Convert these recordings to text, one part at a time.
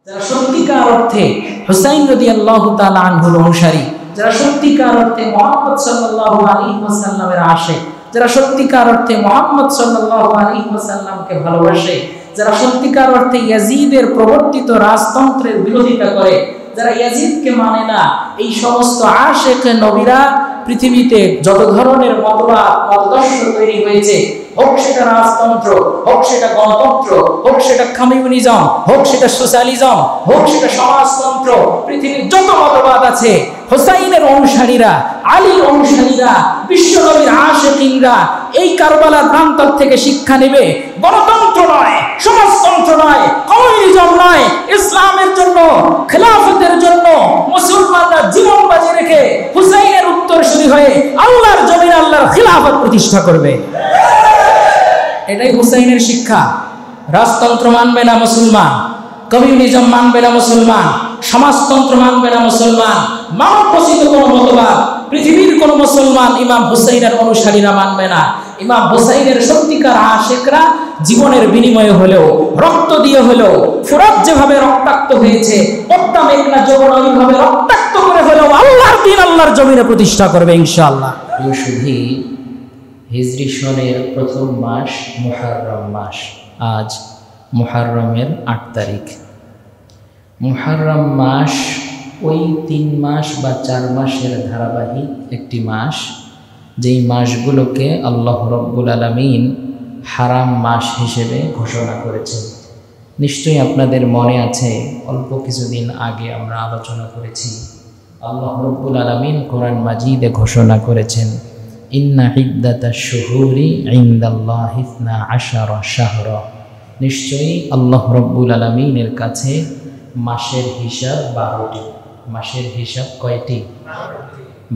যারা সত্যিকার অর্থে হুসাইন রাদিয়াল্লাহু তাআলা আনহুর অনুসারী, যারা সত্যিকার অর্থে মুহাম্মদ সাল্লাল্লাহু আলাইহি ওয়াসাল্লামের আশিক, যারা সত্যিকার অর্থে মুহাম্মদ সাল্লাল্লাহু আলাইহি ওয়াসাল্লামকে ভালোবাসে, যারা সত্যিকার অর্থে ইয়াজিদের প্রবর্তিত রাজতন্ত্রের বিরোধিতা করে, যারা ইয়াজিদকে মানে না, এই সমস্ত আশিক নবীরা পৃথিবীতে যত ধরনের মতদর্শ তৈরি হয়েছে, হোক সেটা রাজতন্ত্র, হোক সেটা গণতন্ত্র, হোক সেটা কমিউনিজম, হোক সেটা সোশ্যালিজম, হোক সেটা সমাজতন্ত্র, পৃথিবীর যত মতবাদ আছে, হুসাইনের অনুসারীরা, আলীর অনুসারীরা, বিশ্বনবীর আশিকিনরা এই কারবালার প্রান্তর থেকে শিক্ষা নেবে। গণতন্ত্র নয়, সমাজতন্ত্র নয়, কমিউনিজম নয়, ইসলামের জন্য, খেলাফতের জন্য মুসলমানরা জীবন বাজি রেখে হুসাইনের উত্তরসূরি হয়ে আল্লাহর জমিনে আল্লাহর খিলাফত প্রতিষ্ঠা করবে। এটাই হুসাইনের শিক্ষা। রাজতন্ত্র মানবে না মুসলমান, কমিউনিজম মানবে না মুসলমান, সমাজতন্ত্র মানবে না মুসলমান, মানব রচিত কোনো মতবাদ পৃথিবীর কোন মুসলমান ইমাম হুসাইনের অনুসারীরা মানবে না। ইমাম হুসাইনের সত্যিকার আশিকরা জীবনের বিনিময়ে হলেও, রক্ত দিয়ে হলেও, ফুরাত যেভাবে রক্তাক্ত হয়েছে, পদ্মা মেঘনা যমুনা ওইভাবে রক্তাক্ত করে হলেও আল্লাহর দ্বীন আল্লাহর জমিনে প্রতিষ্ঠা করবে ইনশাআল্লাহ। শুধু হিজরি সনের প্রথম মাস মুহররম মাস। আজ মুহররমের 8 তারিখ। মুহররম মাস ওই 3 মাস বা 4 মাসের ধারাবাহিক একটি মাস, যেই মাসগুলোকে আল্লাহ রব্বুল আলামিন হারাম মাস হিসেবে ঘোষণা করেছেন। নিশ্চয়ই আপনাদের মনে আছে, অল্প কিছুদিন আগে আমরা আলোচনা করেছি, আল্লাহ রব্বুল আলামিন কোরআন মাজিদে ঘোষণা করেছেন, ইন্না ইদ্দাতাশ শুহুরি ইনদাল্লাহি 12 শাহরা। নিশ্চয়ই আল্লাহ রব্বুল আলামিনের কাছে মাসের হিসাব 12টি। মাসের হিসাব কয়টি?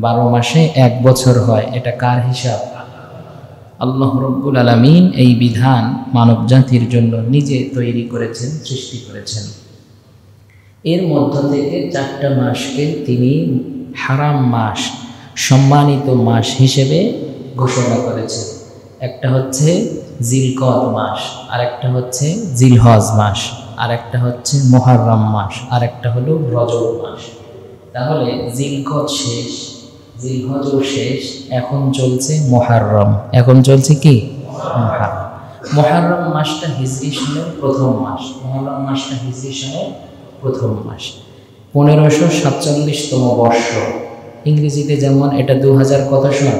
12 মাসে 1 বছর হয়। এটা কার হিসাব? আল্লাহ রব্বুল আলামিন এই বিধান মানব জাতির জন্য নিজে তৈরি করেছেন, সৃষ্টি করেছেন। এর মধ্য থেকে 4টা মাসকে তিনি হারাম মাস, সম্মানিত মাস হিসেবে ঘোষণা করেছেন। একটা হচ্ছে জিলকদ মাস, আর একটা হচ্ছে জিলহজ মাস, আর একটা হচ্ছে মুহররম মাস, আর একটা হলো রজব মাস। তাহলে জিলকদ শেষ, জিলহজও শেষ, এখন চলছে মুহররম। এখন চলছে কি? মুহররম। মুহররম মাসটা হিজরি সনের প্রথম মাস। মুহররম মাসটা হিজরি সনের প্রথম মাস। 1547তম বর্ষ। ইংরেজিতে যেমন এটা 2000 কত সন?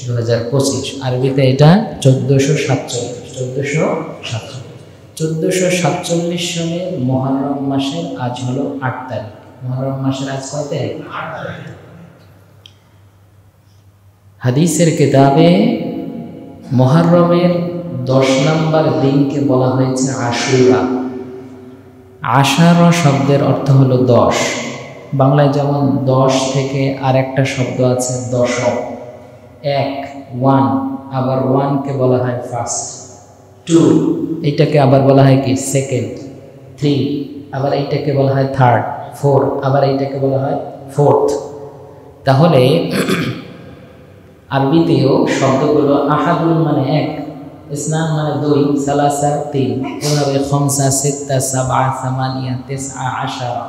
2025। আরবিতে এটা 1447। 1447 সনের মুহররম মাসের আজ হলো 8 তারিখ। মুহররম মাসের আজ কয় তারিখ? 8 তারিখ। হাদিসের কিতাবে মুহররমের 10 নম্বর দিনকে বলা হয়েছে আশুরা। আশারা শব্দের অর্থ হলো 10। বাংলায় যেমন 10 থেকে আরেকটা শব্দ আছে দশম। 1 আবার 1কে বলা হয় ফার্স্ট। 2 এইটাকে আবার বলা হয় কি? সেকেন্ড। 3 আবার এইটাকে বলা হয় থার্ড। 4 আবার এইটাকে বলা হয় ফোর্থ। তাহলে আরবিতেও শব্দগুলো আহাদুল মানে 1, ইসনান মানে 2, সালাসা 3, এভাবে খমসা, সিত্তা, সাবআ, সামানিয়া, তিসআ, আশারা।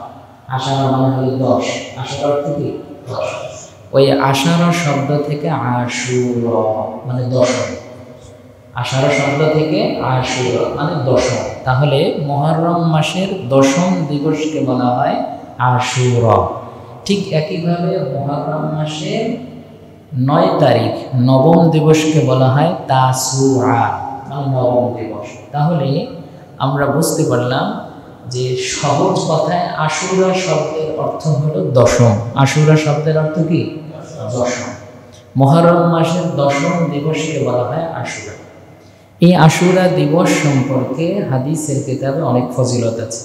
আশারা মানে হলো 10। আশারা অর্থ কি? 10। ওই আশারা শব্দ থেকে আশুরা মানে 10। আশারা শব্দ থেকে আশুরা মানে 10। তাহলে মুহররম মাসের 10ম দিবসকে বলা হয় আশুরা। ঠিক একইভাবে মুহররম মাসের 9 তারিখ 9ম দিবসকে বলা হয় তাসুআ মানে 9ম দিবস। তাহলে আমরা বুঝতে পারলাম যে সহজ কথায় আশুরা শব্দের অর্থ হলো 10ম। আশুরা শব্দের অর্থ কি? 10ম। মুহররম মাসের 10ম দিবসকে বলা হয় আশুরা। এই আশুরা দিবস সম্পর্কে হাদিসের কিতাবে অনেক ফজিলত আছে।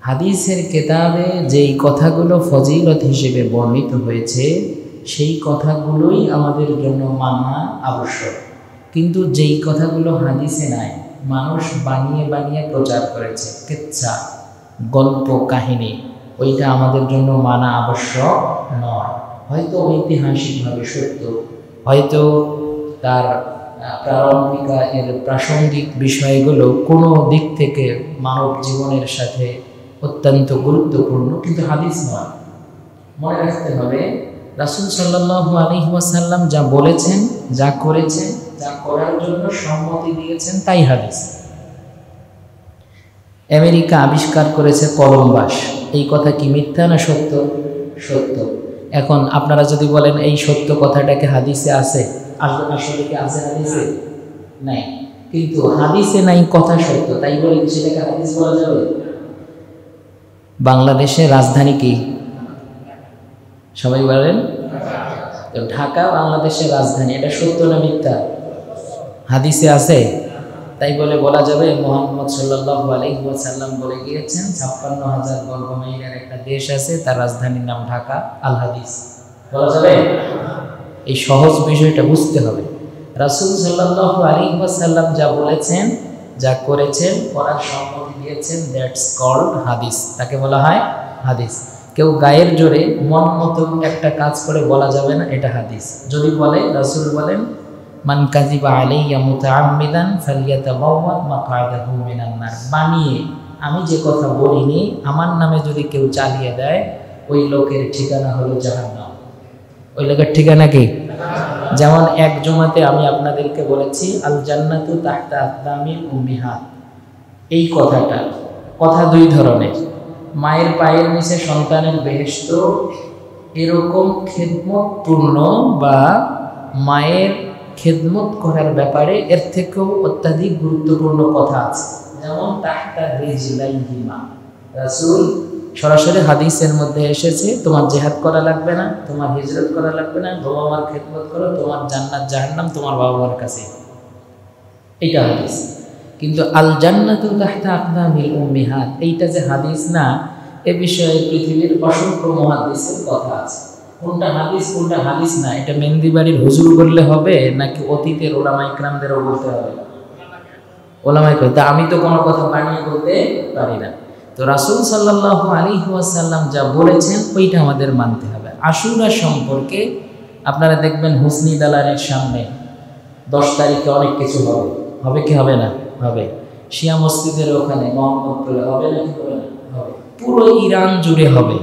হাদিসের কিতাবে যেই কথাগুলো ফজিলত হিসেবে বর্ণিত হয়েছে, সেই কথাগুলোই আমাদের জন্য মানা আবশ্যক। কিন্তু যেই কথাগুলো হাদিসে নাই, মানুষ বানিয়ে বানিয়ে প্রচার করেছে, কিচ্ছা, গল্প, কাহিনী, ওইটা আমাদের জন্য মানা আবশ্যক নয়। হয়তো ঐতিহাসিকভাবে সত্য, হয়তো তার প্রারম্ভিকা এর প্রাসঙ্গিক বিষয়গুলো কোনো দিক থেকে মানব জীবনের সাথে অত্যন্ত গুরুত্বপূর্ণ, কিন্তু হাদিস নয়। মনে রাখতে হবে রাসূল সাল্লাল্লাহু আলাইহি ওয়াসাল্লাম যা বলেছেন, যা করেছেন, যা করার জন্য সম্মতি দিয়েছেন তাই হাদিস। আমেরিকা আবিষ্কার করেছে কলম্বাস, এই কথা কি মিথ্যা না সত্য? সত্য। এখন আপনারা যদি বলেন এই সত্য কথাটাকে হাদিসে আছে, আসলে কি আছে হাদিসে? নাই। কিন্তু হাদিসে নাই কথা সত্য, তাই বলে কি সেটাকে হাদিস বলা যাবে? বাংলাদেশের রাজধানী কি? সবাই বলেন ঢাকা বাংলাদেশের রাজধানী, এটা সত্য না মিথ্যা? হাদিসে আছে, তাই বলে বলা যাবে মুহাম্মদ সাল্লাল্লাহু আলাইহি ওয়াসাল্লাম বলে গিয়েছেন ৫৬,০০০ বর্গ মাইলের একটা দেশ আছে, তার রাজধানীর নাম ঢাকা, আল হাদিস বলা যাবে? এই সহজ বিষয়টা বুঝতে হবে। রাসূল সাল্লাল্লাহু আলাইহি ওয়াসাল্লাম যা বলেছেন, যা করেছেন, করার সম্মতি দিয়েছেন, দ্যাটস কল্ড হাদিস, তাকে বলা হয় হাদিস। কেউ গায়ের জোরে মন মতো একটা কাজ করে বলা যাবে না এটা হাদিস। যদি বলে, রাসূল বলেন মান কাযিবা আলাইয়া মুতাআম্মিদান ফালইয়াতাবাওয়া মাকআদাহু মিনান নার, বানিয়ে আমি যে কথা বলিনি আমার নামে যদি কেউ চালিয়ে দেয় ওই লোকের ঠিকানা হলো জাহান্নাম। ওই লোকের ঠিকানা কি? যেমন এক জুমাতে আমি আপনাদেরকে বলেছি আল জান্নাতু তাহতা আকদামিল উম্মিহাত, এই কথাটা, কথা দুই ধরনের। মায়ের পায়ের নিচে সন্তানের বেহেশত, এরকম খেদমতপূর্ণ বা মায়ের খেদমত করার ব্যাপারে এর থেকেও অত্যাধিক গুরুত্বপূর্ণ কথা আছে, যেমন তাহতা রিজলাইহিমা। রাসূল সরাসরি হাদিসের মধ্যে এসেছে তোমার জিহাদ করা লাগবে না, তোমার হিজরত করা লাগবে না, বাবা মার খেদমত করো, তোমার জান্নাত জাহান্নাম তোমার বাবা মার কাছে, এটা হাদিস। কিন্তু আল জান্নাতু তাহতা আকদামিল উম্মিহাত, এইটা যে হাদিস না, এ বিষয়ে পৃথিবীর অসংখ্য মুহাদ্দিসের কথা আছে। কোনটা হাদিস কোনটা হাদিস না, এটা মেহেন্দি বাড়ির হুজুর বললে হবে নাকি অতীতের ওলামা ইকরামদেরও বলতে হবে? ওলামা ইকরাম। তা আমি তো কোনো কথা বানিয়ে বলতে পারি না। তো রাসূল সাল্লাল্লাহু আলাইহি ওয়াসাল্লাম যা বলেছেন ওইটা আমাদের মানতে হবে। আশুরা সম্পর্কে আপনারা দেখবেন হুসনি দালানের সামনে 10 তারিখে অনেক কিছু হবে, হবে কি হবে না? হবে। শিয়া মসজিদের ওখানে মোহাম্মদপুরে হবে নাকি হবে না? হবে। পুরো ইরান জুড়ে হবে।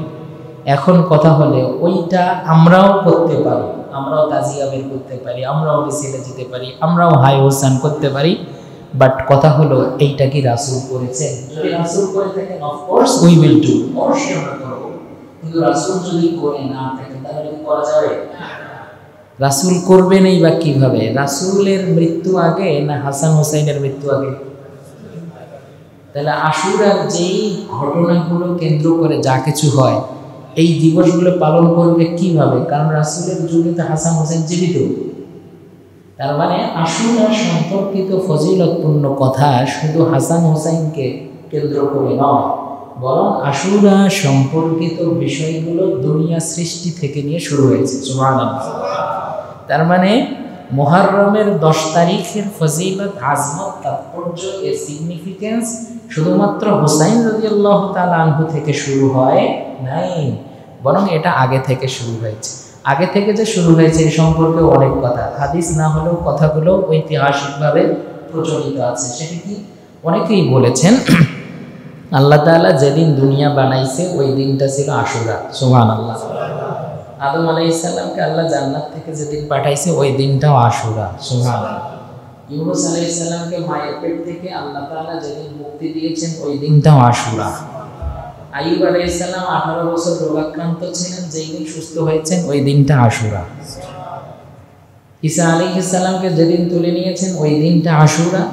এখন কথা হলে ওইটা আমরাও করতে পারি, আমরাও তাজিয়া বের করতে পারি, আমরাও মিছিলে যেতে পারি, আমরাও হাই হোসেন করতে পারি, বাট কথা হলো এইটা কি রাসূল করেছেন? যদি রাসূল করে থাকেন of course we will do, অবশ্যই আমরা করব। কিন্তু রাসূল যদি করে না থাকেন তাহলে কি করা যাবে? রাসূল করবেনই বা কিভাবে? রাসূলের মৃত্যু আগে না হাসান হোসেনের মৃত্যু আগে? তাহলে আশুরার যেই ঘটনাগুলো কেন্দ্র করে যা কিছু হয় এই দিবসগুলো পালন করবে কিভাবে? কারণ রাসূলের যুগে তো হাসান হোসেন জীবিত। তার মানে আশুরা সম্পর্কিত ফজিলতপূর্ণ কথা শুধু হাসান হোসেনকে কেন্দ্র করে নয়, বরং আশুরা সম্পর্কিত বিষয়গুলো দুনিয়া সৃষ্টি থেকে নিয়ে শুরু হয়েছে। সুবহানাল্লাহ। তার মানে মুহররমের 10 তারিখের ফজিলত, আজমত, তাৎপর্য, এর সিগনিফিকেন্স শুধুমাত্র হুসাইন রাদিয়াল্লাহু তাআলা আনহু থেকে শুরু হয় নাই, বরং এটা আগে থেকে শুরু হয়েছে। আগে থেকে যে শুরু হয়েছে এই সম্পর্কে অনেক কথা, হাদিস না হলেও কথাগুলো ঐতিহাসিকভাবে প্রচলিত আছে। সেটা কি? অনেকেই বলেছেন আল্লাহ তাআলা যেদিন দুনিয়া বানাইছে ওই দিনটা ছিল আশুরা। সুবহানাল্লাহ। আদম আলাইহিস সালামকে আল্লাহ জান্নাত থেকে যেদিন পাঠাইছে ওই দিনটাও আশুরা। সুবহানাল্লাহ। ইউনূস আলাইহিস সালামকে মায়ের পেট থেকে আল্লাহ তাআলা যেদিন মুক্তি দিয়েছেন ওই দিনটাও আশুরা। আইয়ুব আলাইহিস সালাম 18 বছর রোগাক্রান্ত ছিলেন, যেই দিন সুস্থ হয়েছেন ওই দিনটা আশুরা। ঈসা আলাইহিস সালামকে যেদিন তুলে নিয়েছেন ওই দিনটা আশুরা।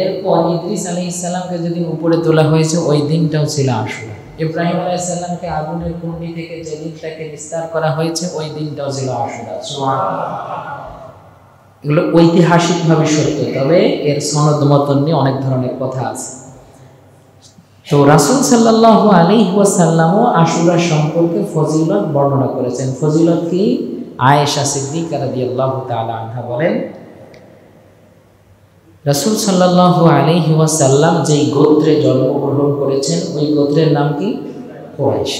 এরপর ইদ্রিস আলাইহিস সালামকে যেদিন উপরে তোলা হয়েছে ওই দিনটাও ছিল আশুরা। ইব্রাহিম আলাইহিস সালামকে আগুনের কুণ্ডি থেকে যেদিন তাকে নিস্তার করা হয়েছে ওই দিনটাও ছিল আশুরা। সুবহানাল্লাহ। এগুলো ঐতিহাসিকভাবে সত্য, তবে এর সনদ মতন নিয়ে অনেক ধরনের কথা আছে। তো রাসূল সাল্লাল্লাহু আলাইহি ওয়াসাল্লামও আশুরা সম্পর্কে ফজিলত বর্ণনা করেছেন। ফজিলত কি? আয়েশা সিদ্দিকা রাদিয়াল্লাহু তাআলা আনহা বলেন, রাসূল সাল্লাল্লাহু আলাইহি ওয়াসাল্লাম যেই গোত্রে জন্মগ্রহণ করেছেন ওই গোত্রের নাম কি? কুরাইশ।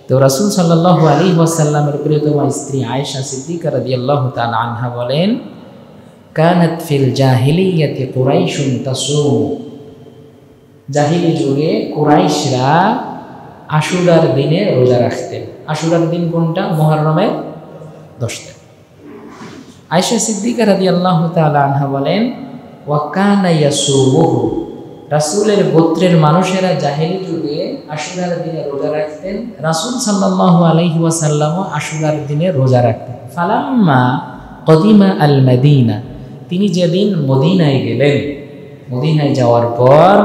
তো রাসূল সাল্লাল্লাহু আলাইহি ওয়াসাল্লামের প্রিয়তমা স্ত্রী আয়েশা সিদ্দিকা রাদিয়াল্লাহু তাআলা আনহা বলেন, কানাত ফিল জাহিলিয়াতি কুরাইশুন তাসুম, জাহিলি যুগে কুরাইশরা আশুরার দিনে রোজা রাখতেন। আশুরার দিন কোনটা? মুহররমের 10 তারিখ। আয়েশা সিদ্দিকা রাদিয়াল্লাহু তাআলা আনহা বলেন, ওয়া কানা ইয়াসুমুহু, রাসূলের গোত্রের মানুষেরা জাহেলি যুগে আশুরার দিনে রোজা রাখতেন। রাসূল সাল্লাল্লাহু আলাইহি ওয়াসাল্লামও আশুরার দিনে রোজা রাখতেন। ফালাম্মা কদিমা আল মাদিনা, তিনি যেদিন মদিনায় গেলেন, মদিনায় যাওয়ার পর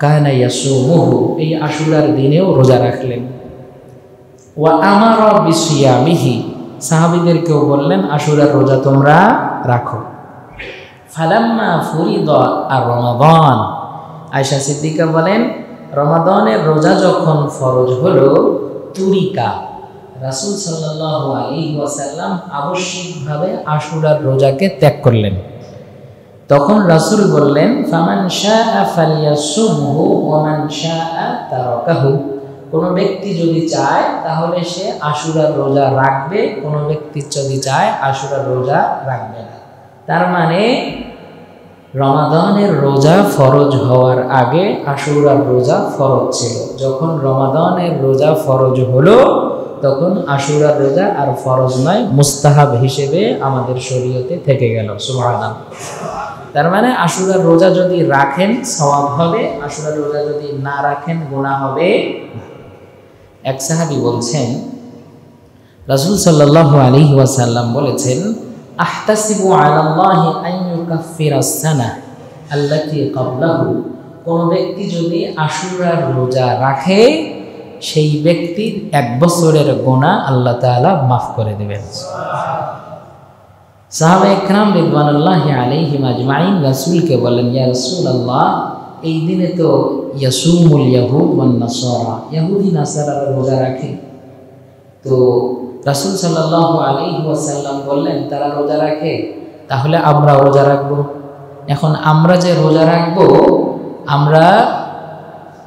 কানা ইয়াসুমুহু, এই আশুরার দিনেও রোজা রাখলেন। ওয়া আমারা বিসিয়ামিহি, সাহাবীদেরকেও বললেন আশুরার রোজা তোমরা রাখো। ফালাম্মা ফুরিদা আর রমাদান, আয়েশা সিদ্দিকা বলেন রমাদানের রোজা যখন ফরজ হলো, তুরিকা, রাসূল সাল্লাল্লাহু আলাইহি ওয়াসাল্লাম আবশ্যিকভাবে আশুরার রোজাকে ত্যাগ করলেন। তখন রাসূল বললেন, ফামান শাআ ফালইয়াসুমহু ওয়া মান শাআ তারাকাহু, কোনো ব্যক্তি যদি চায় তাহলে সে আশুরার রোজা রাখবে, কোনো ব্যক্তি যদি চায় আশুরার রোজা রাখবে না। তার মানে রমাদানের রোজা ফরজ হওয়ার আগে আশুরার রোজা ফরজ ছিল। যখন রমাদানের রোজা ফরজ হলো তখন আশুরার রোজা আর ফরজ নয়, মুস্তাহাব হিসেবে আমাদের শরীয়তে থেকে গেল। সুবহানাল্লাহ। তার মানে আশুরার রোজা যদি রাখেন সওয়াব হবে, আশুরার রোজা যদি না রাখেন গুনাহ হবে। এক সাহাবী বলছেন, রাসূল সাল্লাল্লাহু আলাইহি ওয়াসাল্লাম বলেছেন, আহতাসিবু আলাল্লাহি আন ইউকাফিরাস সানা আল্লাতী ক্বাবলাহু, কোন ব্যক্তি যদি আশুরার রোজা রাখে সেই ব্যক্তির 1 বছরের গুনাহ আল্লাহ তাআলা মাফ করে দেবেন। সাহাবায়ে কেরাম রিদওয়ানুল্লাহি আলাইহিম আজমাইন রাসূলকে বলেন, ইয়া রাসূলুল্লাহ, এই দিনে তো ইয়াসুমুল ইয়াহুদ ওয়ান নাসারা, ইহুদি নাসারারা রোজা রাখে। তো রাসূল সাল্লাল্লাহু আলাইহি ওয়াসাল্লাম বললেন তারা রোজা রাখে, তাহলে আমরা রোজা রাখবো। এখন আমরা যে রোজা রাখবো, আমরা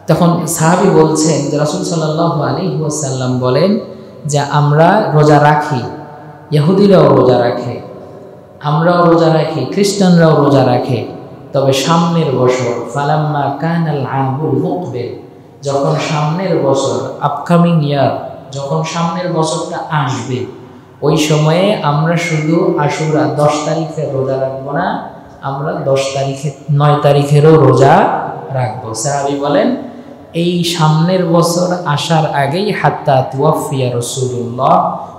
তখন সাহাবী বলছেন যে রাসূল সাল্লাল্লাহু আলাইহি ওয়াসাল্লাম বলেন যে আমরা রোজা রাখি, ইহুদিরাও রোজা রাখে, আমরাও রোজা রাখি, খ্রিস্টানরাও রোজা রাখে, তবে সামনের বছর ফালাম্মা কানাল আমুল মুকবিল, যখন সামনের বছর আপকামিং ইয়ার, যখন সামনের বছরটা আসবে ওই সময়ে আমরা শুধু আশুরা 10 তারিখের রোজা রাখবো না, আমরা 10 তারিখে 9 তারিখেরও রোজা রাখবো। সাহাবী বলেন এই সামনের বছর আসার আগেই হাত্তা তুওয়াফিয়া রাসূলুল্লাহ,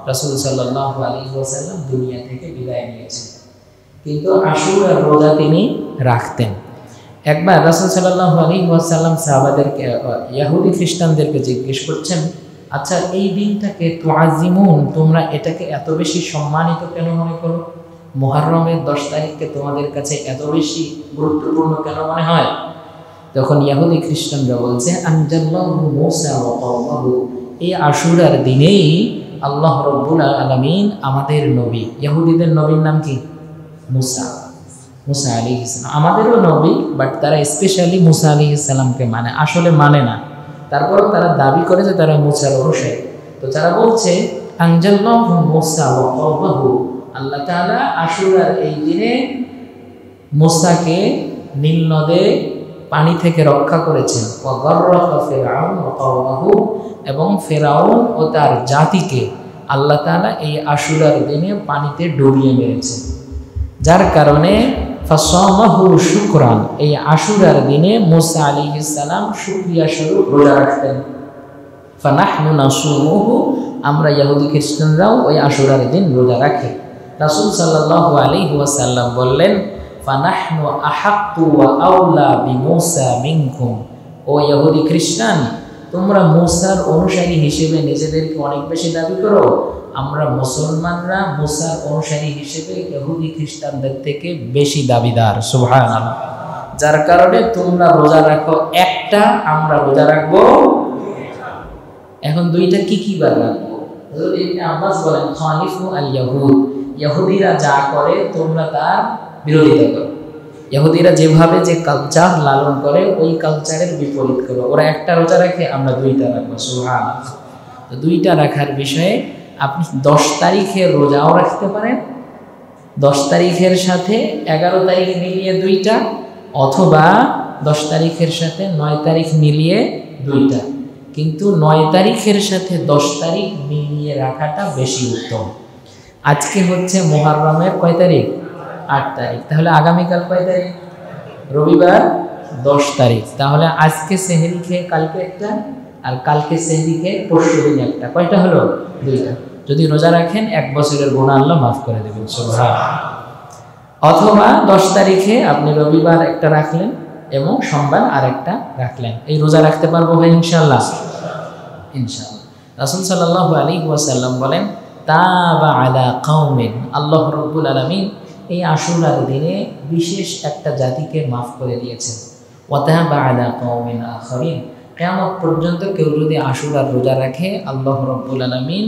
রাসূল সাল্লাল্লাহু আলাইহি ওয়াসাল্লাম দুনিয়া থেকে বিদায় নিয়েছেন, কিন্তু আশুরার রোজা তিনি রাখতেন। একবার রাসূল সাল্লাল্লাহু আলাইহি ওয়াসাল্লাম সাহাবাদেরকে, ইহুদি খ্রিস্টানদেরকে জিজ্ঞেস করছেন, আচ্ছা এই দিনটাকে তুআজিমুন, তোমরা এটাকে এত বেশি সম্মানিত কেন মনে করো? মুহররমের 10 তারিখকে তোমাদের কাছে এত বেশি গুরুত্বপূর্ণ কেন মনে হয়? তখন ইহুদি খ্রিস্টানরা বলছে, আনজাল্লাহু মূসা ওয়া কওমাহু, এই আশুরার দিনেই আল্লাহ রাব্বুল আলামিন আমাদের নবী, ইহুদিদের নবীর নাম কি? মুসা, মুসা আলাইহিস সালাম। আমাদেরও নবী, বাট তারা স্পেশালি মুসা আলাইহিস সালামকে মানে, আসলে মানে না, তারপর তারা দাবি করে যে তারা মুসার অনুসারী। তো তারা বলছে আনজাল্লাহু মূসা ওয়া কওমাহু, আল্লাহ তাআলা আশুরার এই দিনে মুসাকে নীল নদে পানি থেকে রক্ষা করেছেন। ওয়া গররাকা ফিরআউন ওয়া কওমাহু, এবং ফিরআউন ও তার জাতিকে আল্লাহ তাআলা এই আশুরার দিনে পানিতে ডুবিয়ে মেরেছেন, যার কারণে ফাসামাহু শুকরান, এই আশুরার দিনে মুসা আলাইহিস সালাম শুকরিয়া স্বরূপ রোজা রাখতেন। ফানাহনু নাসুমুহু, আমরা ইহুদি খ্রিস্টানরাও ওই আশুরার দিন রোজা রাখি। রাসূল সাল্লাল্লাহু আলাইহি ওয়াসাল্লাম বললেন, ফানাহনু আহাক্কু ওয়া আওলা বিমূসা মিনকুম, ও ইহুদি খ্রিস্টান, তোমরা মুসার অনুসারী হিসেবে নিজেদেরকে অনেক বেশি দাবি করো, আমরা মুসলমানরা মুসার অনুসারী হিসেবে ইহুদি খ্রিস্টানদের থেকে বেশি দাবিদার। সুবহানাল্লাহ। যার কারণে তোমরা রোজা রাখো একটা, আমরা রোজা রাখবো। এখন দুইটা কি কি বার রাখবো? হযরত ইবনে আব্বাস বলেন, খালিফু আল ইয়াহুদ, ইহুদিরা যা করে তোমরা তার বিরোধিতা করো। ইহুদিরা যেভাবে যে কালচার লালন করে ওই কালচারের বিপরীত করো। ওরা একটা রোজা রাখে, আমরা দুইটা রাখবো। সুবহানাল্লাহ। তো দুইটা রাখার বিষয়ে আপনি 10 তারিখের রোজাও রাখতে পারেন, 10 তারিখের সাথে 11 তারিখ মিলিয়ে দুইটা, অথবা 10 তারিখের সাথে 9 তারিখ মিলিয়ে দুইটা। কিন্তু 9 তারিখের সাথে 10 তারিখ মিলিয়ে রাখাটা বেশি উত্তম। আজকে হচ্ছে মুহররমের কয় তারিখ? 8 তারিখ। তাহলে আগামীকাল কয় তারিখ? রবিবার 10 তারিখ। তাহলে আজকে সেহরি খেয়ে কালকে একটা, আর কালকে সেহরি খেয়ে পরশু দিন একটা, কয়টা হলো? 2টা। যদি রোজা রাখেন 1 বছরের গুনাহ আল্লাহ মাফ করে দেবেন, সুবহানাল্লাহ। অথবা 10 তারিখে আপনি রবিবার একটা রাখলেন এবং সোমবার আরেকটা রাখলেন, এই রোজা রাখতে পারবো ভাই ইনশাআল্লাহ? ইনশাআল্লাহ। রাসূল সাল্লাল্লাহু আলাইহি ওয়াসাল্লাম বলেন, তাবা আলা কওমিন, আল্লাহ রাব্বুল আলামিন এই আশুরার দিনে বিশেষ একটা জাতিকে মাফ করে দিয়েছেন। ওয়া তাবা আলা কওমিন আখারিন, কিয়ামত পর্যন্ত কেউ যদি আশুরার রোজা রাখে আল্লাহ রাব্বুল আলামিন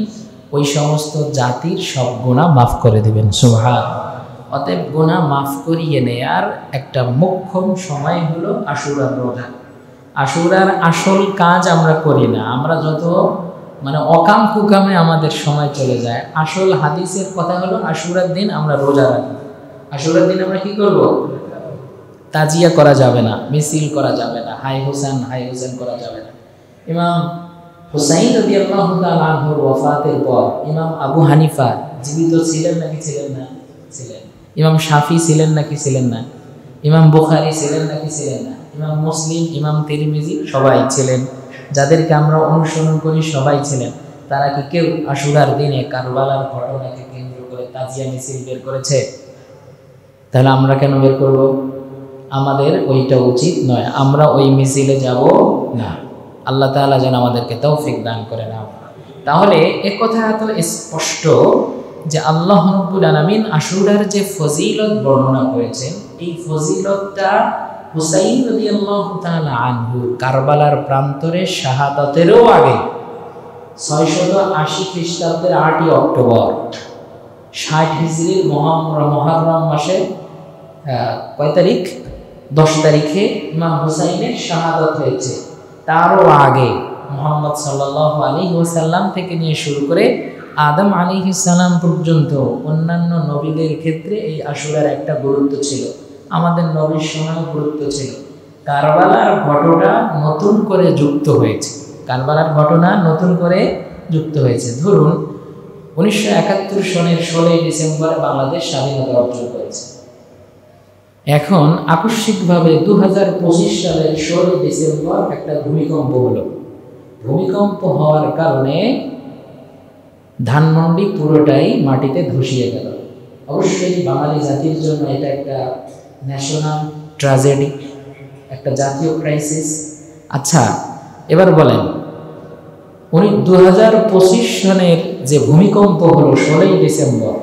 ওই সমস্ত জাতির সব গুনাহ মাফ করে দিবেন, সুবহানাল্লাহ। অতএব গুনাহ মাফ করিয়ে নেয়ার একটা মোক্ষম সময় হলো আশুরার রোজা। আশুরার আসল কাজ আমরা করি না, আমরা যত অকাম কুকামে আমাদের সময় চলে যায়। আসল হাদিসের কথা হলো আশুরার দিন আমরা রোজা রাখি। আশুরার দিন আমরা কি করব? তাজিয়া করা যাবে না, মিছিল করা যাবে না, হাই হোসেন করা যাবে না। ইমাম হুসাইন রাদিয়াল্লাহু তাআলা আনহুর ওয়াফাতের পর ইমাম আবু হানিফা জীবিত ছিলেন নাকি ছিলেন না? ছিলেন। ইমাম শাফি ছিলেন নাকি ছিলেন না? ইমাম বুখারী ছিলেন নাকি ছিলেন না? ইমাম মুসলিম, ইমাম তিরমিজি সবাই ছিলেন। যাদেরকে আমরা অনুসরণ করি সবাই ছিলেন। তারা কি কেউ আশুরার দিনে কারবালার ঘটনাকে কেন্দ্র করে তাজিয়া মিছিল বের করেছে? তাহলে আমরা কেন বের করব? আমাদের ওইটা উচিত নয়, আমরা ওই মিছিলে যাব না। আল্লাহ তাআলা যেন আমাদেরকে তৌফিক দান করে না। তাহলে এ কথা এত স্পষ্ট যে আল্লাহ রাব্বুল আলামিন আশুরার যে ফজিলত বর্ণনা করেছেন, এই ফজিলতটা হুসাইন রাদিয়াল্লাহু তাআলা আনহু কারবালার প্রান্তরে শাহাদাতেরও আগে 680 খ্রিস্টাব্দের 8ই অক্টোবর 60 হিজরির মুহররম মাসে কয় তারিখ? 10 তারিখে ইমাম হুসাইনের শাহাদাত হয়েছে। তারও আগে মুহাম্মদ সাল্লাল্লাহু আলাইহি ওয়াসাল্লাম থেকে নিয়ে শুরু করে আদম আলাইহিস সালাম পর্যন্ত অন্যান্য নবীদের ক্ষেত্রে এই আশুরার একটা গুরুত্ব ছিল, আমাদের নবীর সময় গুরুত্ব ছিল। কারবালার ঘটনা নতুন করে যুক্ত হয়েছে, কারবালার ঘটনা নতুন করে যুক্ত হয়েছে। ধরুন 1971 সনের 16 ডিসেম্বর বাংলাদেশ স্বাধীনতা অর্জন করেছে। এখন আকস্মিকভাবে 2025 সালের 16 ডিসেম্বর একটা ভূমিকম্প হলো। ভূমিকম্প হওয়ার কারণে ধানমন্ডি পুরোটাই মাটিতে ধসিয়ে গেল। অবশ্যই বাঙালি জাতির জন্য এটা একটা ন্যাশনাল ট্র্যাজেডি, একটা জাতীয় ক্রাইসিস। আচ্ছা, এবার বলেন 2025 সনের যে ভূমিকম্প হলো 16 ডিসেম্বর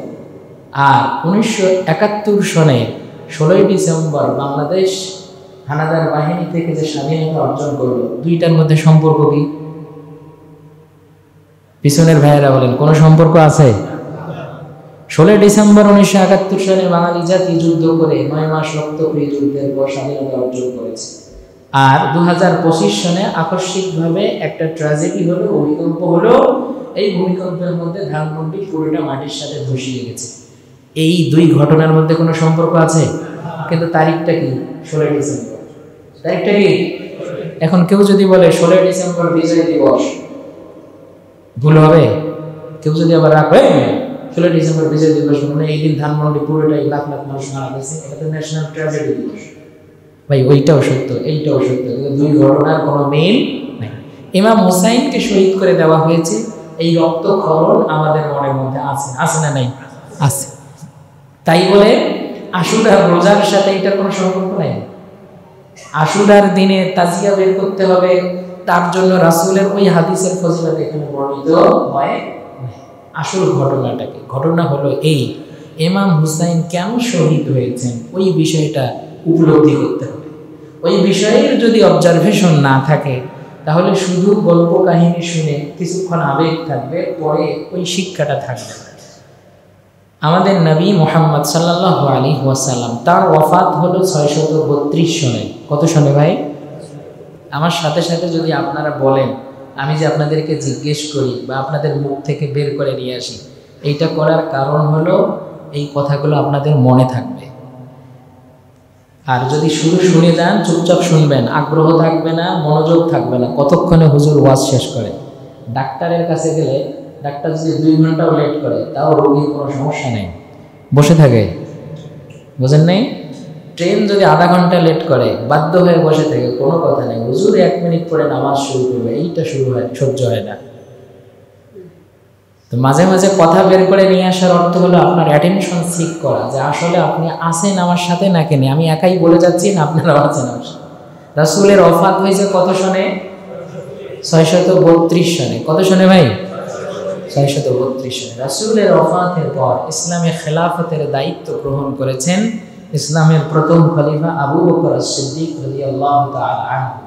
আর 1971 সনের 16 ডিসেম্বর বাংলাদেশ হানাদার বাহিনী থেকে যে স্বাধীনতা অর্জন করলো, দুইটার মধ্যে সম্পর্ক কি? পিছনের ভাইয়েরা বলেন, কোনো সম্পর্ক আছে? 16 ডিসেম্বর 1971 সালে বাঙালি জাতি যুদ্ধ করে 9 মাস রক্তক্ষয়ী যুদ্ধের পর স্বাধীনতা অর্জন করেছে। আর 2025 সনে আকস্মিকভাবে একটা ট্র্যাজেডি হলো, ভূমিকম্প হলো। এই ভূমিকম্পের মধ্যে ধানমন্ডি পুরোটা মাটির সাথে ধসিয়ে গেছে। এই দুই ঘটনার মধ্যে কোনো সম্পর্ক আছে? কিন্তু তারিখটা কি? 16 ডিসেম্বর। তারিখটা কি? এখন কেউ যদি বলে 16 ডিসেম্বর বিজয় দিবস, ভুল হবে? কেউ যদি আবার রাখবে 16 ডিসেম্বর বিজয় দিবস মানে এই দিন ধানমন্ডি পুরোটাই লাখ লাখ মানুষ মারা গেছে, এটা তো ন্যাশনাল ট্র্যাজেডি দিবস। ভাই ওইটাও সত্য, এইটাও সত্য, কিন্তু দুই ঘটনার কোনো মিল নেই। ইমাম হুসাইনকে শহীদ করে দেওয়া হয়েছে, এই রক্তক্ষরণ আমাদের মনের মধ্যে আছে, আছে না নাই? আছে। তাই বলে আশুরার রোজার সাথে এটার কোনো সম্পর্ক নাই। আশুরার দিনে তাজিয়া বের করতে হবে, তার জন্য রাসূলের ওই হাদিসের ফজিলত এখানে বর্ণিত হয়। আসল ঘটনাটা কি? ঘটনা হলো এই, ইমাম হুসাইন কেন শহীদ হয়েছেন ওই বিষয়টা উপলব্ধি করতে হবে। ওই বিষয়ের যদি অবজারভেশন না থাকে তাহলে শুধু গল্প কাহিনী শুনে কিছুক্ষণ আবেগ থাকবে, পরে ওই শিক্ষাটা থাকবে। আমাদের নবী মুহাম্মদ সাল্লাল্লাহু আলাইহি ওয়াসাল্লাম তার ওয়াফাত হলো 632 সনে। কত সনে ভাই? আমার সাথে সাথে যদি আপনারা বলেন, আমি যে আপনাদেরকে জিজ্ঞেস করি বা আপনাদের মুখ থেকে বের করে নিয়ে আসি, এইটা করার কারণ হলো এই কথাগুলো আপনাদের মনে থাকবে। আর যদি শুধু শুনে যান, চুপচাপ শুনবেন, আগ্রহ থাকবে না, মনোযোগ থাকবে না, কতক্ষণে হুজুর ওয়াজ শেষ করে। ডাক্তারের কাছে গেলে ডাক্তার যদি 2 ঘন্টাও লেট করে তাও রোগীর কোনো সমস্যা নেই, বসে থাকে। বুঝেন নাই? ট্রেন যদি আধা ঘন্টা লেট করে বাধ্য হয়ে বসে থাকে, কোনো কথা নেই, হুজুর 1 মিনিট পরে নামাজ শুরু করবে, এইটা শুরু হয়, সহ্য হয় না। তো মাঝে মাঝে কথা বের করে নিয়ে আসার অর্থ হলো আপনার অ্যাটেনশন সিক করা, যে আসলে আপনি আছেন আমার সাথে নাকি নেই, আমি একাই বলে যাচ্ছি না আপনারাও আছেন আমার সাথে। রাসূলের ওফাত হয়েছে কত সনে? 632 সনে। কত সনে ভাই? 632 সনে। রাসূলের ওফাতের পর ইসলামে খেলাফতের দায়িত্ব গ্রহণ করেছেন ইসলামের প্রথম খলিফা আবু বকর as-সিদ্দিক রাদিয়াল্লাহু তাআলা আনহু।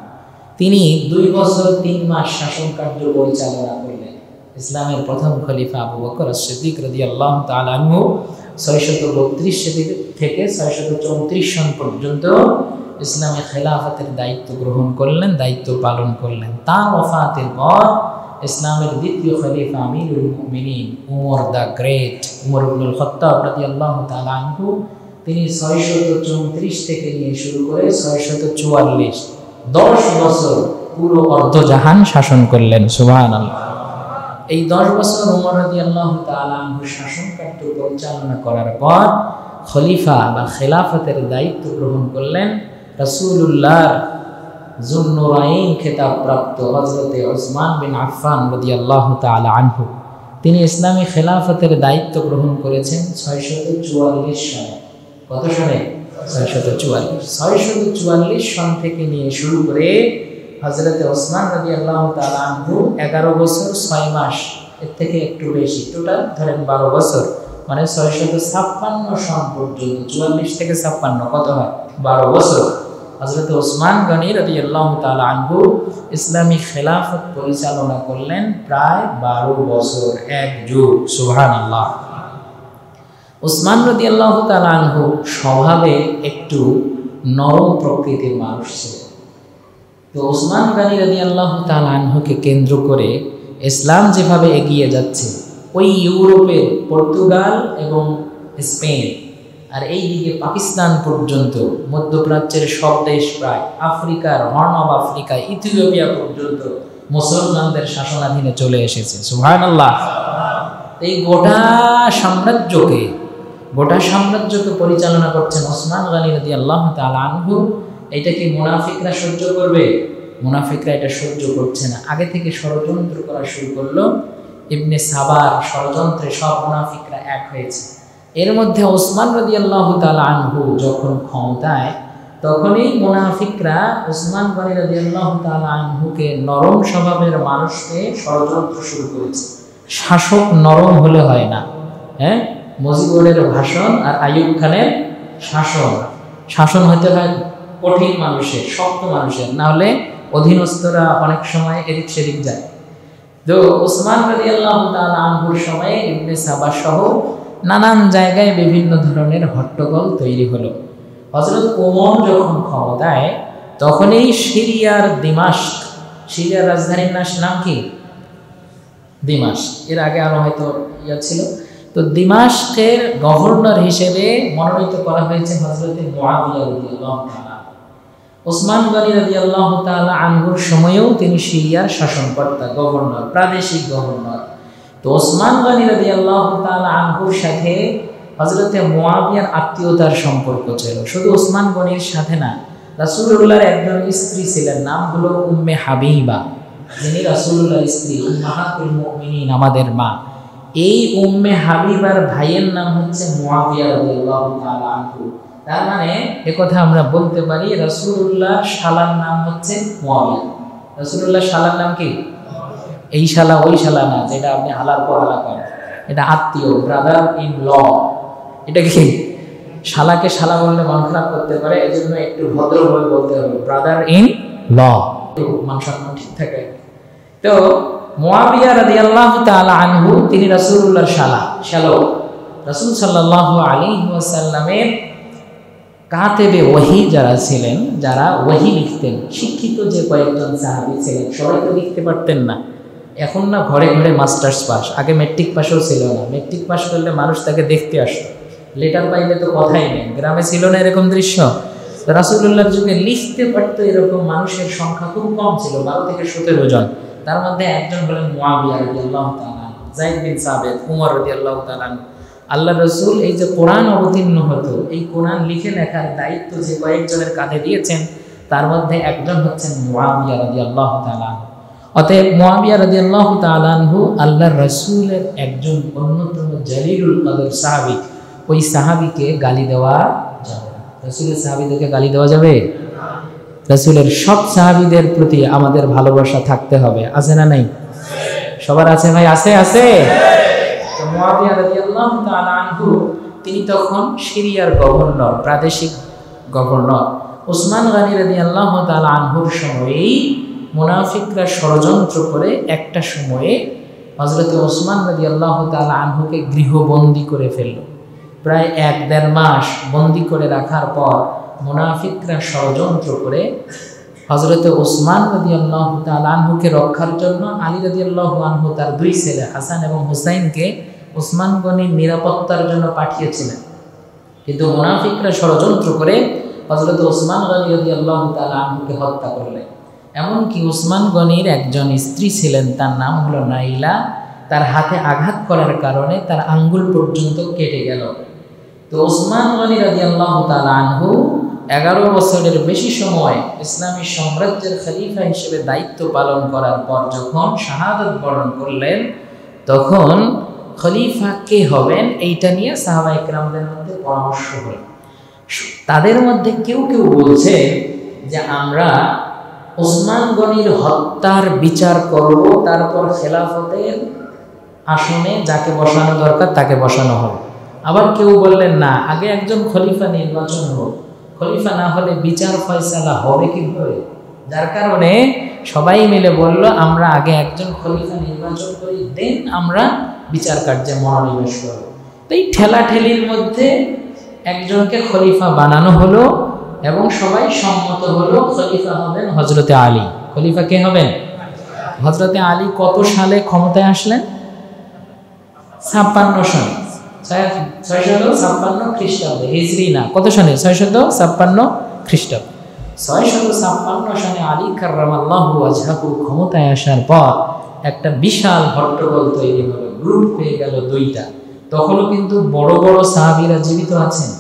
তিনি 2 বছর 3 মাস শাসন কার্য পরিচালনা করলেন। ইসলামের প্রথম খলিফা আবু বকর as-সিদ্দিক রাদিয়াল্লাহু তাআলা আনহু 632 থেকে 634 সন পর্যন্ত ইসলামে খেলাফতের দায়িত্ব গ্রহণ করলেন, দায়িত্ব পালন করলেন। তার ওফাতের পর ইসলামের দ্বিতীয় খলিফা আমিরুল মুমিনিন উমর দ্য গ্রেট, উমর ইবনুল খাত্তাব রাদিয়াল্লাহু তাআলা আনহু, তিনি 634 থেকে নিয়ে শুরু করে 644, 10 বছর পুরো অর্ধজাহান শাসন করলেন। সুবহানাল্লাহ। এই 10 বছর উমর রাদিয়াল্লাহু তাআলা আনহু শাসন কার্য পরিচালনা করার পর খলিফা বা খেলাফতের দায়িত্ব গ্রহণ করলেন রাসূলুল্লাহর যুন্নুরাইন খেতাব প্রাপ্ত হযরতে উসমান বিন আফফান রাদিয়াল্লাহু তাআলা আনহু। তিনি ইসলামী খেলাফতের দায়িত্ব গ্রহণ করেছেন 644 সনে। কত সনে? 644। 644 সন থেকে নিয়ে শুরু করে হযরতে ওসমান রাদিয়াল্লাহু তাআলা আনহু 11 বছর 6 মাস, এর থেকে একটু বেশি, টোটাল ধরেন 12 বছর, মানে 656 সন পর্যন্ত, 44 থেকে 56 কত হয়? 12 বছর হযরতে ওসমান গনি রাদিয়াল্লাহু তাআলা আনহু ইসলামী খেলাফত পরিচালনা করলেন প্রায় 12 বছর, এক যুগ। সুবহানাল্লাহ। ওসমান রাদিয়াল্লাহু তাআলা আনহু স্বভাবে একটু নরম প্রকৃতির মানুষ ছিলেন। তো ওসমান গনি রাদিয়াল্লাহু তাআলা আনহুকে কেন্দ্র করে ইসলাম যেভাবে এগিয়ে যাচ্ছে, ওই ইউরোপের পর্তুগাল এবং স্পেন আর এই দিকে পাকিস্তান পর্যন্ত, মধ্যপ্রাচ্যের সব দেশ, প্রায় আফ্রিকার হর্ন অফ আফ্রিকা, ইথিওপিয়া পর্যন্ত মুসলমানদের শাসনাধীনে চলে এসেছে। সুবহানাল্লাহ। এই গোটা সাম্রাজ্যকে পরিচালনা করছেন ওসমান গনি রাদিয়াল্লাহু তাআলা আনহু। এটা কি মুনাফিকরা সহ্য করবে? মুনাফিকরা এটা সহ্য করছে না। আগে থেকে ষড়যন্ত্র করা শুরু করলো। ইবনে সাবার ষড়যন্ত্রে সব মুনাফিকরা এক হয়েছে। এর মধ্যে ওসমান রাদিয়াল্লাহু তাআলা আনহু যখন ক্ষমতায়, তখনই মুনাফিকরা ওসমান গনি রাদিয়াল্লাহু তাআলা আনহুকে, নরম স্বভাবের মানুষকে ষড়যন্ত্র শুরু করেছে। শাসক নরম হলে হয় না, হ্যাঁ? মুজিবুরের ভাষণ আর আইয়ুব খানের শাসন হতে হয় কঠিন মানুষের, শক্ত মানুষের, না হলে অধীনস্থরা অনেক সময় এদিক সেদিক যায়। তো ওসমান রাদিয়াল্লাহু তাআলা আনহুর সময়ে ইবনে সাবা সহ নানান জায়গায় বিভিন্ন ধরনের হট্টগোল তৈরি হলো। হযরত ওমর যখন ক্ষমতায়, তখনই সিরিয়ার দিমাশক, সিরিয়ার রাজধানীর নাম কি? দিমাশক। এর আগে আরো হয়তো ছিল। তো দিমাশকের গভর্নর হিসেবে মনোনীত করা হয়েছে হযরতে মুআবিয়া রাদিয়াল্লাহু তাআলা। ওসমান গনি রাদিয়াল্লাহু তাআলা আনহুর সময়েও তিনি সিরিয়ার শাসনকর্তা, গভর্নর, প্রাদেশিক গভর্নর। তো ওসমান গনি রাদিয়াল্লাহু তাআলা আনহুর সাথে হযরতে মুআবিয়ার আত্মীয়তার সম্পর্ক ছিল। শুধু ওসমান গনির সাথে না, রাসূলুল্লাহর একজন স্ত্রী ছিলেন, নাম হলো উম্মে হাবিবা, যিনি রাসূলুল্লাহর স্ত্রী, উম্মাহাতুল মুমিনিন, আমাদের মা। এই উম্মে হাবিবার ভাইয়ের নাম হচ্ছে মুআবিয়া রাদিয়াল্লাহু তাআলা আনহু। তার মানে একথা আমরা বলতে পারি রাসূলুল্লাহর শালার নাম হচ্ছে মুআবিয়া। রাসূলুল্লাহর শালার নাম কি? এই শালা ওই শালা না, যেটা আপনি হালার পর হালা করেন, এটা আত্মীয়, ব্রাদার ইন ল। এটা কি? শালাকে শালা বললে মন খারাপ করতে পারে, এজন্য একটু ভদ্রভাবে বলতে হবে, ব্রাদার ইন ল, মান সম্মান ঠিক থাকে। তো মুআবিয়া রাদিয়াল্লাহু তাআলা আনহু তিনি রাসূলুল্লাহর শ্যালক। রাসূল সাল্লাল্লাহু আলাইহি ওয়াসাল্লামের কাতেবে ওহী যারা ছিলেন, যারা ওহী লিখতেন, শিক্ষিত যে কয়েকজন সাহাবী ছিলেন, সবাই তো লিখতে পারতেন না। এখন না ঘরে ঘরে মাস্টার্স পাস, আগে মেট্রিক পাসও ছিল না। মেট্রিক পাস করলে মানুষ তাকে দেখতে আসতো, লেটার পাইলে তো কথাই নেই। গ্রামে ছিল না এরকম দৃশ্য? রাসূলুল্লাহর যুগে লিখতে পারতো এরকম মানুষের সংখ্যা খুব কম ছিল, 12 থেকে 17 জন। তার মধ্যে একজন হলেন মুআবিয়া রাদিয়াল্লাহু তাআলা, যায়েদ বিন সাবিত, উমর রাদিয়াল্লাহু তাআলা। আল্লাহ রাসূল এই যে কোরআন অবতীর্ণ হতো, এই কোরআন লিখে লেখার দায়িত্ব যে কয়েকজনের কাঁধে দিয়েছেন, তার মধ্যে একজন হচ্ছেন মুআবিয়া রাদিয়াল্লাহু তাআলা। অতএব মুআবিয়া রাদিয়াল্লাহু তাআলা আনহু আল্লাহর রাসূলের একজন অন্যতম জলিলুল কদর সাহাবী। ওই সাহাবীকে গালি দেওয়া যাবে না। রাসূলের সাহাবীদেরকে গালি দেওয়া যাবে? রাসূলের সব সাহাবীদের প্রতি আমাদের ভালোবাসা থাকতে হবে। আছে না নাই? সবার আছে ভাই? আছে আছে। তো মুআবিয়া রাদিয়াল্লাহু তাআলা আনহু তিনি তখন সিরিয়ার গভর্নর, প্রাদেশিক গভর্নর। ওসমান গনি রাদিয়াল্লাহু তাআলা আনহুর সময়েই মুনাফিকরা ষড়যন্ত্র করে একটা সময়ে হযরত ওসমান রাদিয়াল্লাহু তাআলা আনহুকে গৃহবন্দী করে ফেলল। প্রায় 1-1.5 মাস বন্দী করে রাখার পর মুনাফিকরা ষড়যন্ত্র করে হযরত ওসমান রাদিয়াল্লাহু তাআলা আনহুকে রক্ষার জন্য আলী রাদিয়াল্লাহু আনহু তার 2 ছেলে হাসান এবং হুসাইনকে ওসমান গনির নিরাপত্তার জন্য পাঠিয়েছিলেন। কিন্তু মুনাফিকরা ষড়যন্ত্র করে হযরত ওসমান গনি রাদিয়াল্লাহু তাআলা আনহুকে হত্যা করলেন। এমনকি ওসমান গনির একজন স্ত্রী ছিলেন, তার নাম হলো নাইলা। তার হাতে আঘাত করার কারণে তার আঙ্গুল পর্যন্ত কেটে গেল। তো ওসমান গনি রাদিয়াল্লাহু তাআলা আনহু 11 বছরের বেশি সময় ইসলামী সাম্রাজ্যের খলিফা হিসেবে দায়িত্ব পালন করার পর যখন শাহাদাত বরণ করলেন, তখন খলিফা কে হবেন এইটা নিয়ে সাহাবায়ে কেরামদের মধ্যে পরামর্শ হল। তাদের মধ্যে কেউ কেউ বলছে যে আমরা ওসমান গনির হত্যার বিচার করব, তারপর খেলাফতের আসনে যাকে বসানো দরকার তাকে বসানো হবে। আবার কেউ বললেন না, আগে একজন খলিফা নির্বাচন হোক, খলিফা না হলে বিচার ফয়সালা হবে কিভাবে? যার কারণে সবাই মিলে বলল আমরা আগে একজন খলিফা নির্বাচন করি, দেন আমরা বিচার কার্যে মনোনিবেশ করব। তো এই ঠেলাঠেলির মধ্যে একজনকে খলিফা বানানো হলো এবং সবাই সম্মত হলো খলিফা হবেন হযরতে আলী। খলিফা কে হবেন? হযরতে আলী কত সালে ক্ষমতায় আসলেন? 56 সনে, 656 খ্রিস্টাব্দে, হিজরি না, কত সনে? 656 খ্রিস্টাব্দে। 656 সনে আলী কাররামাল্লাহু ওয়াজহাহু ক্ষমতায় আসার পর একটা বিশাল হট্টগোল তৈরি হলো, গ্রুপ হয়ে গেল 2টা। তখনও কিন্তু বড় বড় সাহাবীরা জীবিত আছেন।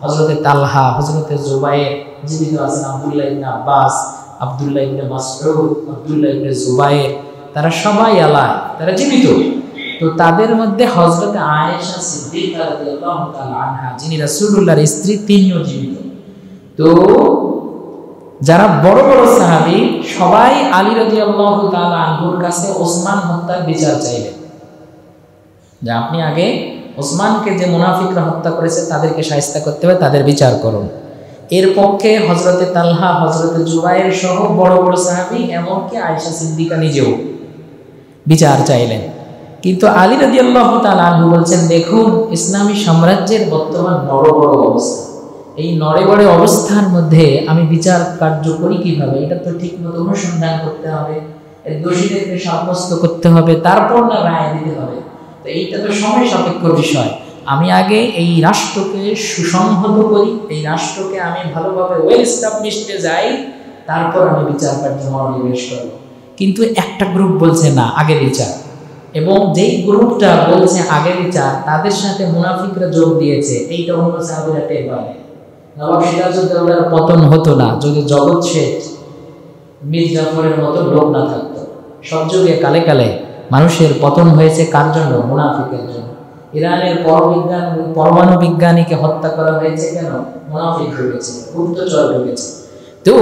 হযরতে তালহা, হযরতে জুবায়ের জীবিত আছেন, আব্দুল্লাহ ইবনে আব্বাস, আব্দুল্লাহ ইবনে মাসউদ, আব্দুল্লাহ ইবনে জুবায়ের, তারা সবাই আলায়, তারা জীবিত। তো তাদের মধ্যে হযরতে আয়েশা সিদ্দিকা রাদিয়াল্লাহু তাআলা আনহা, যিনি রাসূলুল্লাহর স্ত্রী, তিনিও জীবিত। তো যারা বড় বড় সাহাবী সবাই আলী রাদিয়াল্লাহু তাআলা আনহুর কাছে ওসমান হত্যার বিচার চাইলেন, যে আপনি আগে ওসমানকে যে মুনাফিকরা হত্যা করেছে তাদেরকে শায়েস্তা করতে হবে, তাদের বিচার করুন। এর পক্ষে হযরতে তালহা, হযরতে জুবায়ের সহ বড় বড় সাহাবী, এমনকি আয়েশা সিদ্দিকা নিজেও বিচার চাইলেন। কিন্তু আলী রাদিয়াল্লাহু তাআলা আনহু বলছেন, দেখুন ইসলামী সাম্রাজ্যের বর্তমান নড়বড় অবস্থা, এই নড়বড় অবস্থার মধ্যে আমি বিচার কার্য করি কিভাবে? এটা তো ঠিকমতো অনুসন্ধান করতে হবে, এর দোষীদেরকে সাব্যস্ত করতে হবে, তারপর না রায় দিতে হবে। তো এইটা তো সময় সাপেক্ষ বিষয়। আমি আগে এই রাষ্ট্রকে সুসংহত করি, এই রাষ্ট্রকে আমি ভালোভাবে ওয়েল এস্টাবলিশডে যাই, তারপর আমি বিচার কার্যে মনোনিবেশ করব। কিন্তু একটা গ্রুপ বলছে না, আগে বিচার। এবং যেই গ্রুপটা বলছে আগে বিচার, তাদের সাথে মুনাফিকরা যোগ দিয়েছে। এইটা অন্য সাহাবীরা টের পায়। নবাব সিরাজউদ্দৌলার পতন হতো না যদি জগৎ শেঠ মীর জাফরের মতো লোক না থাকতো। সব যুগে কালে কালে মানুষের পতন হয়েছে কার জন্য? মুনাফিকের জন্য। ইরানের পরমাণু বিজ্ঞানীকে হত্যা করা হয়েছে কেন? মুনাফিক ঢুকেছে, গুপ্তচর ঢুকেছে। তো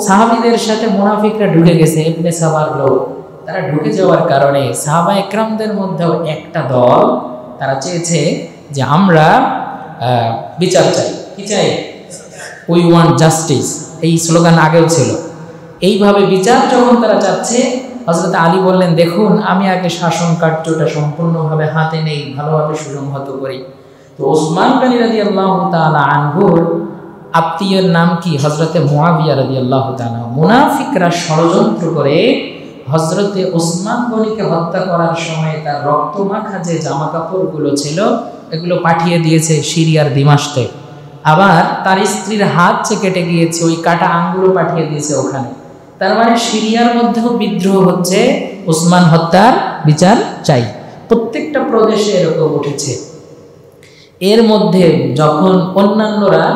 সাহাবীদের সাথে মুনাফিকরা ঢুকে গেছে, ইবনে সাবার লোক। তারা ঢুকে যাওয়ার কারণে সাহাবায়ে কেরামদের মধ্যেও একটা দল, তারা চেয়েছে যে আমরা বিচার চাই। কি চাই? We want justice. এই স্লোগান আগেও ছিল। এইভাবে বিচার যখন তারা চাচ্ছে, হযরত আলী বললেন, দেখুন আমি আগে শাসন কার্যটা সম্পূর্ণভাবে হাতে নেই, ভালোভাবে সুসংহত করি। তো ওসমান গনি রাদিয়াল্লাহু তাআলা আনহুর আত্মীয়ের নাম কি? হযরতে মুআবিয়া রাদিয়াল্লাহু তাআলা। মুনাফিকরা ষড়যন্ত্র করে হযরতে ওসমান গনিকে হত্যা করার সময় তার রক্তমাখা যে জামা কাপড়গুলো ছিল, এগুলো পাঠিয়ে দিয়েছে সিরিয়ার দিমাশকে। আবার তার স্ত্রীর হাত যে কেটে গিয়েছে ওই কাটা আঙ্গুলও পাঠিয়ে দিয়েছে ওখানে। তার মানে সিরিয়ার মধ্যেও বিদ্রোহ হচ্ছে, ওসমান হত্যার বিচার চাই। প্রত্যেকটা প্রদেশে এরকম উঠেছে। এর মধ্যে যখন অন্যান্যরা,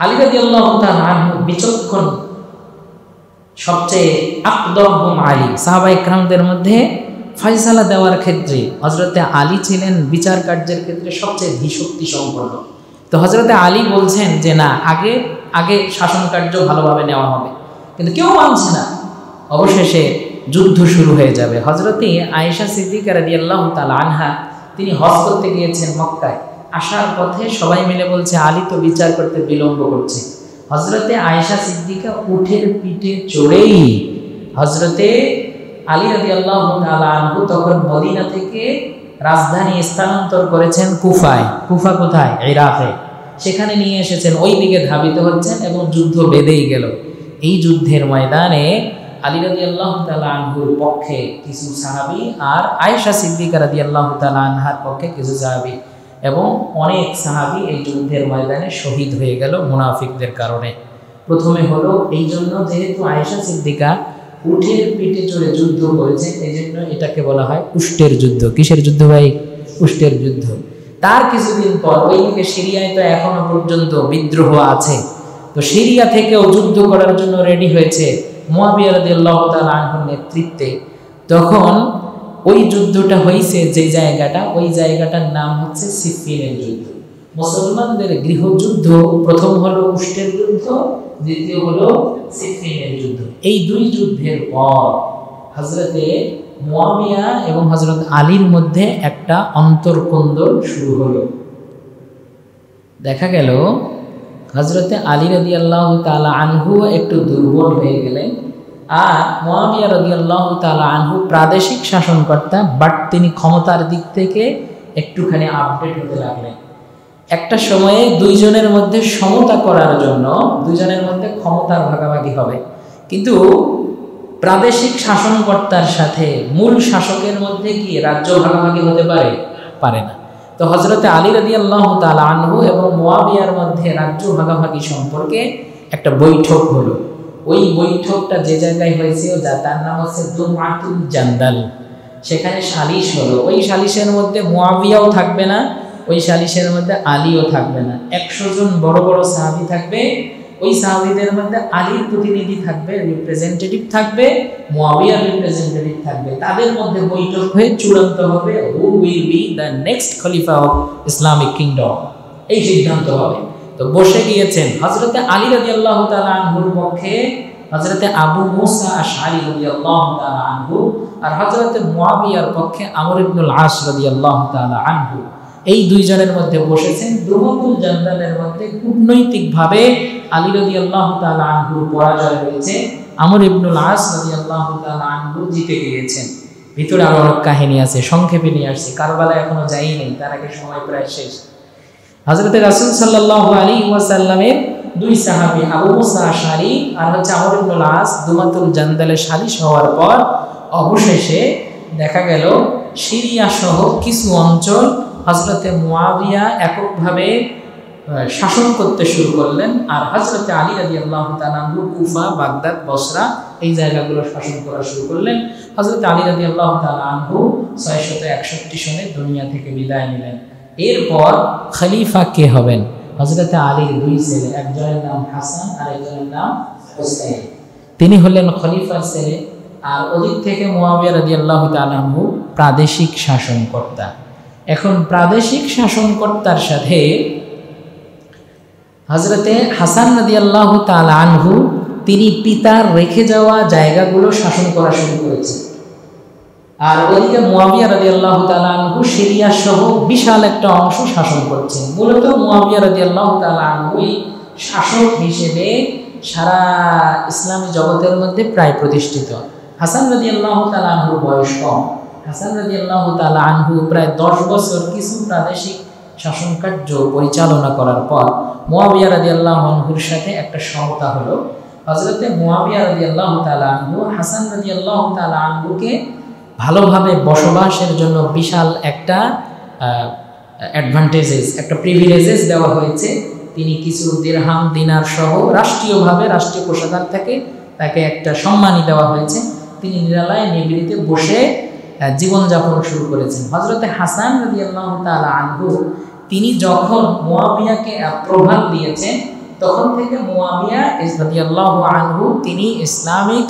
আলী রাদিয়াল্লাহু তাআলা আনহু বিচক্ষণ, সবচেয়ে আকদম আলী, সাহাবায়ে কেরামদের মধ্যে ফয়সালা দেওয়ার ক্ষেত্রে হযরতে আলী ছিলেন বিচার কার্যের ক্ষেত্রে সবচেয়ে ধীশক্তি সম্পন্ন। তো হযরতে আলী বলছেন যে না, আগে শাসন কার্য ভালোভাবে নেওয়া হবে, কিন্তু কেউ মানছে না। অবশেষে যুদ্ধ শুরু হয়ে যাবে। হযরতে আয়েশা সিদ্দিকা রাদিয়াল্লাহু তাআলা আনহা, তিনি হজ করতে গিয়েছেন মক্কায়। আসার পথে সবাই মিলে বলছে আলী তো বিচার করতে বিলম্ব করছে। হযরতে আয়েশা সিদ্দিকা উটের পিঠে চড়েই হযরতে আলী রাদিয়াল্লাহু তাআলা আনহু তখন মদিনা থেকে রাজধানী স্থানান্তর করেছেন কুফায়। কুফা কোথায়? ইরাকে। সেখানে নিয়ে এসেছেন, ওই দিকে ধাবিত হচ্ছেন এবং যুদ্ধ বেঁধেই গেল। এই যুদ্ধের ময়দানে আলী রাদিয়াল্লাহু তাআলা আনহুর পক্ষে কিছু সাহাবী আর আয়েশা সিদ্দিকা রাদিয়াল্লাহু তাআলা আনহার পক্ষে কিছু সাহাবী, এবং অনেক সাহাবী এই যুদ্ধের ময়দানে শহীদ হয়ে গেল মুনাফিকদের কারণে। প্রথমে হলো এই জন্য, যেহেতু আয়েশা সিদ্দিকা উটের পিঠে চড়ে যুদ্ধ করেছেন, এই জন্য এটাকে বলা হয় উষ্টের যুদ্ধ। কিসের যুদ্ধ ভাই? উষ্টের যুদ্ধ। তার কিছুদিন পর ওইদিকে সিরিয়ায় তো এখনো পর্যন্ত বিদ্রোহ আছে, তো সিরিয়া থেকেও যুদ্ধ করার জন্য রেডি হয়েছে মুয়াবিয়া রাদিয়াল্লাহু তাআলা আনহুর নেতৃত্বে। তখন ওই যুদ্ধটা হয়েছে যে জায়গাটা, ওই জায়গাটার নাম হচ্ছে সিফিনের যুদ্ধ। মুসলমানদের গৃহযুদ্ধ প্রথম হলো উষ্টের যুদ্ধ, দ্বিতীয় হলো সিফিনের যুদ্ধ। এই দুই যুদ্ধের পর হযরতে মুয়াবিয়া এবং হযরত আলীর মধ্যে একটা অন্তর্কন্দল শুরু হলো। দেখা গেল হযরতে আলী রাদিয়াল্লাহু তাআলা আনহু একটু দুর্বল হয়ে গেলেন, আর মুয়াবিয়া রাদিয়াল্লাহু তাআলা আনহু প্রাদেশিক শাসনকর্তা, বাট তিনি ক্ষমতার দিক থেকে একটুখানি আপডেট হতে লাগলেন। একটা সময়ে দুইজনের মধ্যে সমতা করার জন্য দুইজনের মধ্যে ক্ষমতার ভাগাভাগি হবে, কিন্তু প্রাদেশিক শাসনকর্তার সাথে মূল শাসকের মধ্যে কি রাজ্য ভাগাভাগি হতে পারে? পারে না। তো হযরতে আলী রাদিয়াল্লাহু তাআলা আনহু এবং মুয়াবিয়ার মধ্যে রাজ্য ভাগাভাগি সম্পর্কে একটা বৈঠক হলো। ওই বৈঠকটা যে জায়গায় হয়েছে তার নাম হচ্ছে দুমাতুল জান্দাল। সেখানে সালিশ হলো। ওই সালিশের মধ্যে মুয়াবিয়াও থাকবে না, ওই সালিশের মধ্যে আলীও থাকবে না। 100 জন বড় বড় সাহাবী থাকবে। ওই সাহাবীদের মধ্যে আলীর প্রতিনিধি থাকবে, রিপ্রেজেন্টেটিভ থাকবে, মুয়াবিয়ার রিপ্রেজেন্টেটিভ থাকবে। তাদের মধ্যে বৈঠক হয়ে চূড়ান্ত হবে who will be the next Khalifa of Islamic kingdom, এই সিদ্ধান্ত হবে। তো বসে গিয়েছেন হযরতে আলী রাদিয়াল্লাহু তাআলা আনহুর পক্ষে হযরতে আবু মুসা আশআরী রাদিয়াল্লাহু তাআলা আনহু, আর হযরতে মুয়াবিয়ার পক্ষে আমর ইবনুল আস রাদিয়াল্লাহু তাআলা আনহু। এই দুইজনের মধ্যে বসেছেন। দুমাতুল জান্দালের মধ্যে কূটনৈতিকভাবে আলী রাদিয়াল্লাহু তাআলা আনহুর পরাজয় হয়েছে, আমর ইবনুল আস রাদিয়াল্লাহু তাআলা আনহু জিতে গিয়েছেন। ভিতরে আরো অনেক কাহিনী আছে, সংক্ষেপে নিয়ে আসছি। কারবালায় এখনো যাই নেই, তার আগে সময় প্রায় শেষ। হযরতে রাসূল সাল্লাল্লাহু আলাইহি ওয়াসাল্লামের দুই সাহাবী আবু মুসা আশআরী আর হচ্ছে আমর ইবনুল আস দুমাতুল জান্দালে সালিশ হওয়ার পর অবশেষে দেখা গেল সিরিয়া সহ কিছু অঞ্চল হযরতে মুয়াবিয়া এককভাবে শাসন করতে শুরু করলেন, আর হযরতে আলী রাদিয়াল্লাহু তাআলা আনহু কুফা, বাগদাদ, বসরা এই জায়গাগুলো শাসন করা শুরু করলেন। হযরতে আলী রাদিয়াল্লাহু তাআলা আনহু 661 সনে দুনিয়া থেকে বিদায় নিলেন। এরপর খলিফা কে হবেন? হযরতে আলীর দুই ছেলে, একজনের নাম হাসান আর একজনের নাম হুসাইন। তিনি হলেন খলিফার ছেলে, আর ওদিক থেকে মুয়াবিয়া রাদিয়াল্লাহু তাআলা আনহু প্রাদেশিক শাসনকর্তা। এখন প্রাদেশিক শাসনকর্তার সাথে হযরতে হাসান রাদিয়াল্লাহু তাআলা আনহু, তিনি পিতার রেখে যাওয়া জায়গাগুলো শাসন করা শুরু করেছেন। আর ওদিকে মুয়াবিয়া রাদিয়াল্লাহু তাআলা আনহু সিরিয়া সহ বিশাল একটা অংশ শাসন করছেন। মূলত মুয়াবিয়া রাদিয়াল্লাহু তাআলা আনহু শাসক হিসেবে সারা ইসলামী জগতের মধ্যে প্রায় প্রতিষ্ঠিত। হাসান রাদিয়াল্লাহু তাআলা আনহুর বয়স কম। হাসান রাদিয়াল্লাহু তাআলা আনহু প্রায় 10 বছর কিছু প্রাদেশিক শাসন কার্য পরিচালনা করার পর মুয়াবিয়া রাদিয়াল্লাহু আনহুর সাথে একটা সমতা হলো। হযরতে মুয়াবিয়া রাদিয়াল্লাহু তাআলা আনহু হাসান রাদিয়াল্লাহু তাআলা আনহুকে ভালোভাবে বসবাসের জন্য বিশাল একটা অ্যাডভান্টেজেস, একটা প্রিভিলেজেস দেওয়া হয়েছে। তিনি কিছু দিরহাম দিনার সহ রাষ্ট্রীয়ভাবে রাষ্ট্রীয় কোষাগার থেকে তাকে একটা সম্মানী দেওয়া হয়েছে। তিনি নিরালায় নিভৃতে বসে জীবনযাপন শুরু করেছেন। হযরতে হাসান রাদিয়াল্লাহু তাআলা আনহু তিনি যখন মুয়াবিয়াকে প্রভাব দিয়েছেন, তখন থেকে মুয়াবিয়া রাদিয়াল্লাহু আনহু তিনি ইসলামিক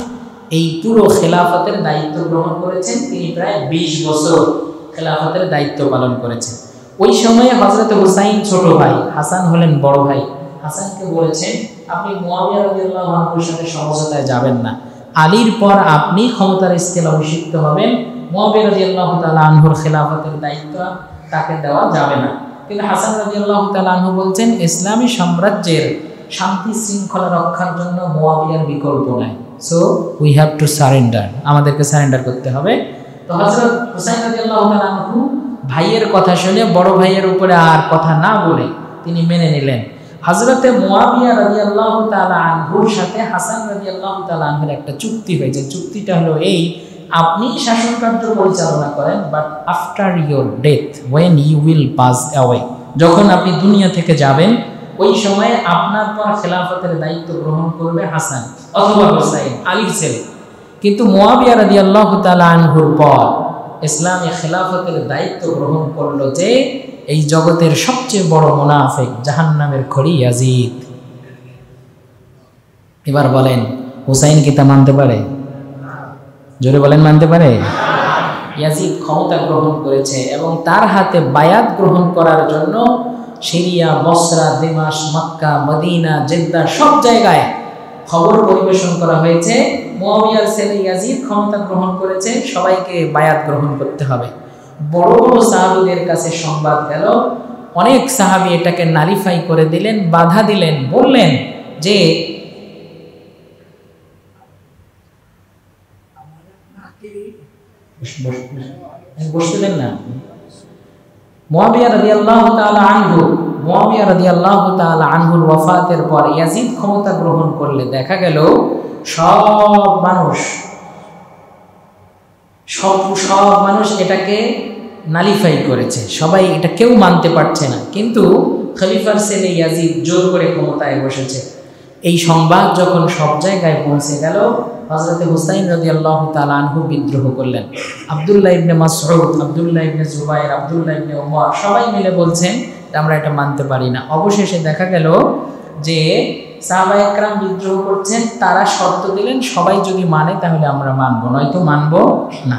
এই পুরো খেলাফতের দায়িত্ব গ্রহণ করেছেন। তিনি প্রায় 20 বছর খেলাফতের দায়িত্ব পালন করেছেন। ওই সময়ে হযরতে হুসাইন ছোট ভাই, হাসান হলেন বড় ভাই। হাসানকে বলেছেন, আপনি মুয়াবিয়া রাদিয়াল্লাহু আনহুর সাথে সমঝোতায় যাবেন না, আলীর পর আপনি ক্ষমতার স্থলে অভিষিক্ত হবেন, মুয়াবিয়া রাদিয়াল্লাহু তাআলা আনহুর খেলাফতের দায়িত্ব তাকে দেওয়া যাবে না। কিন্তু হাসান রাদিয়াল্লাহু তাআলা আনহু বলছেন, ইসলামী সাম্রাজ্যের শান্তি শৃঙ্খলা রক্ষার জন্য মুয়াবিয়ার বিকল্প নাই, so we have to surrender, আমাদেরকে সারেন্ডার করতে হবে। তো হযরত হুসাইন রাদিয়াল্লাহু তাআলা আনহু ভাইয়ের কথা শুনে বড় ভাইয়ের উপরে আর কথা না বলে তিনি মেনে নিলেন। হযরতে মুয়াবিয়া রাদিয়াল্লাহু তাআলা আনহুর সাথে হাসান রাদিয়াল্লাহু তাআলা আনহুর একটা চুক্তি হয়েছে। চুক্তিটা হলো এই, আপনি শাসন কার্য পরিচালনা করেন, but after your death, when you will pass away, যখন আপনি দুনিয়া থেকে যাবেন ওই সময়ে আপনার পর খেলাফতের দায়িত্ব গ্রহণ করবে হাসান অথবা হুসাইন, আলীর ছেলে। কিন্তু মুয়াবিয়া রাদিয়াল্লাহু তাআলা আনহুর পর ইসলামী খেলাফতের দায়িত্ব গ্রহণ করলো যে এই জগতের সবচেয়ে বড় মুনাফিক, জাহান্নামের খড়ি ইয়াজিদ। এবার বলেন, হুসাইন কি তা মানতে পারে? জোরে বলেন, মানতে পারে? ইয়াজিদ ক্ষমতা গ্রহণ করেছে এবং তার হাতে বায়াত গ্রহণ করার জন্য সিরিয়া, বসরা, দিমাশ, মক্কা, মদিনা, জেদ্দা সব জায়গায় খবর পরিবেশন করা হয়েছে, মুয়াবিয়ার ছেলে ইয়াজিদ ক্ষমতা গ্রহণ করেছে, সবাইকে বায়াত গ্রহণ করতে হবে। বড় বড় সাহাবীদের কাছে সংবাদ গেল, অনেক সাহাবী এটাকে নালিফাই করে দিলেন, বাধা দিলেন, বললেন যে বসতে দেন না। মুয়াবিয়া রাদিয়াল্লাহু তাআলা আনহুর ওয়াফাতের পর ইয়াজিদ ক্ষমতা গ্রহণ করলে দেখা গেল সব মানুষ এটাকে নালিফাই করেছে, সবাই এটা কেউ মানতে পারছে না। কিন্তু খলিফার ছেলে ইয়াজিদ জোর করে ক্ষমতায় বসেছে। এই সংবাদ যখন সব জায়গায় পৌঁছে গেল, হযরতে হুসাইন রাদিয়াল্লাহু তাআলা আনহু বিদ্রোহ করলেন। আব্দুল্লাহ ইবনে মাসউদ, আব্দুল্লাহ ইবনে জুবাইর, আব্দুল্লাহ ইবনে ওমর সবাই মিলে বলছেন যে আমরা এটা মানতে পারি না। অবশেষে দেখা গেল যে সাহাবায়ে কেরাম বিদ্রোহ করছেন, তারা শর্ত দিলেন সবাই যদি মানে তাহলে আমরা মানব, নয়তো মানব না।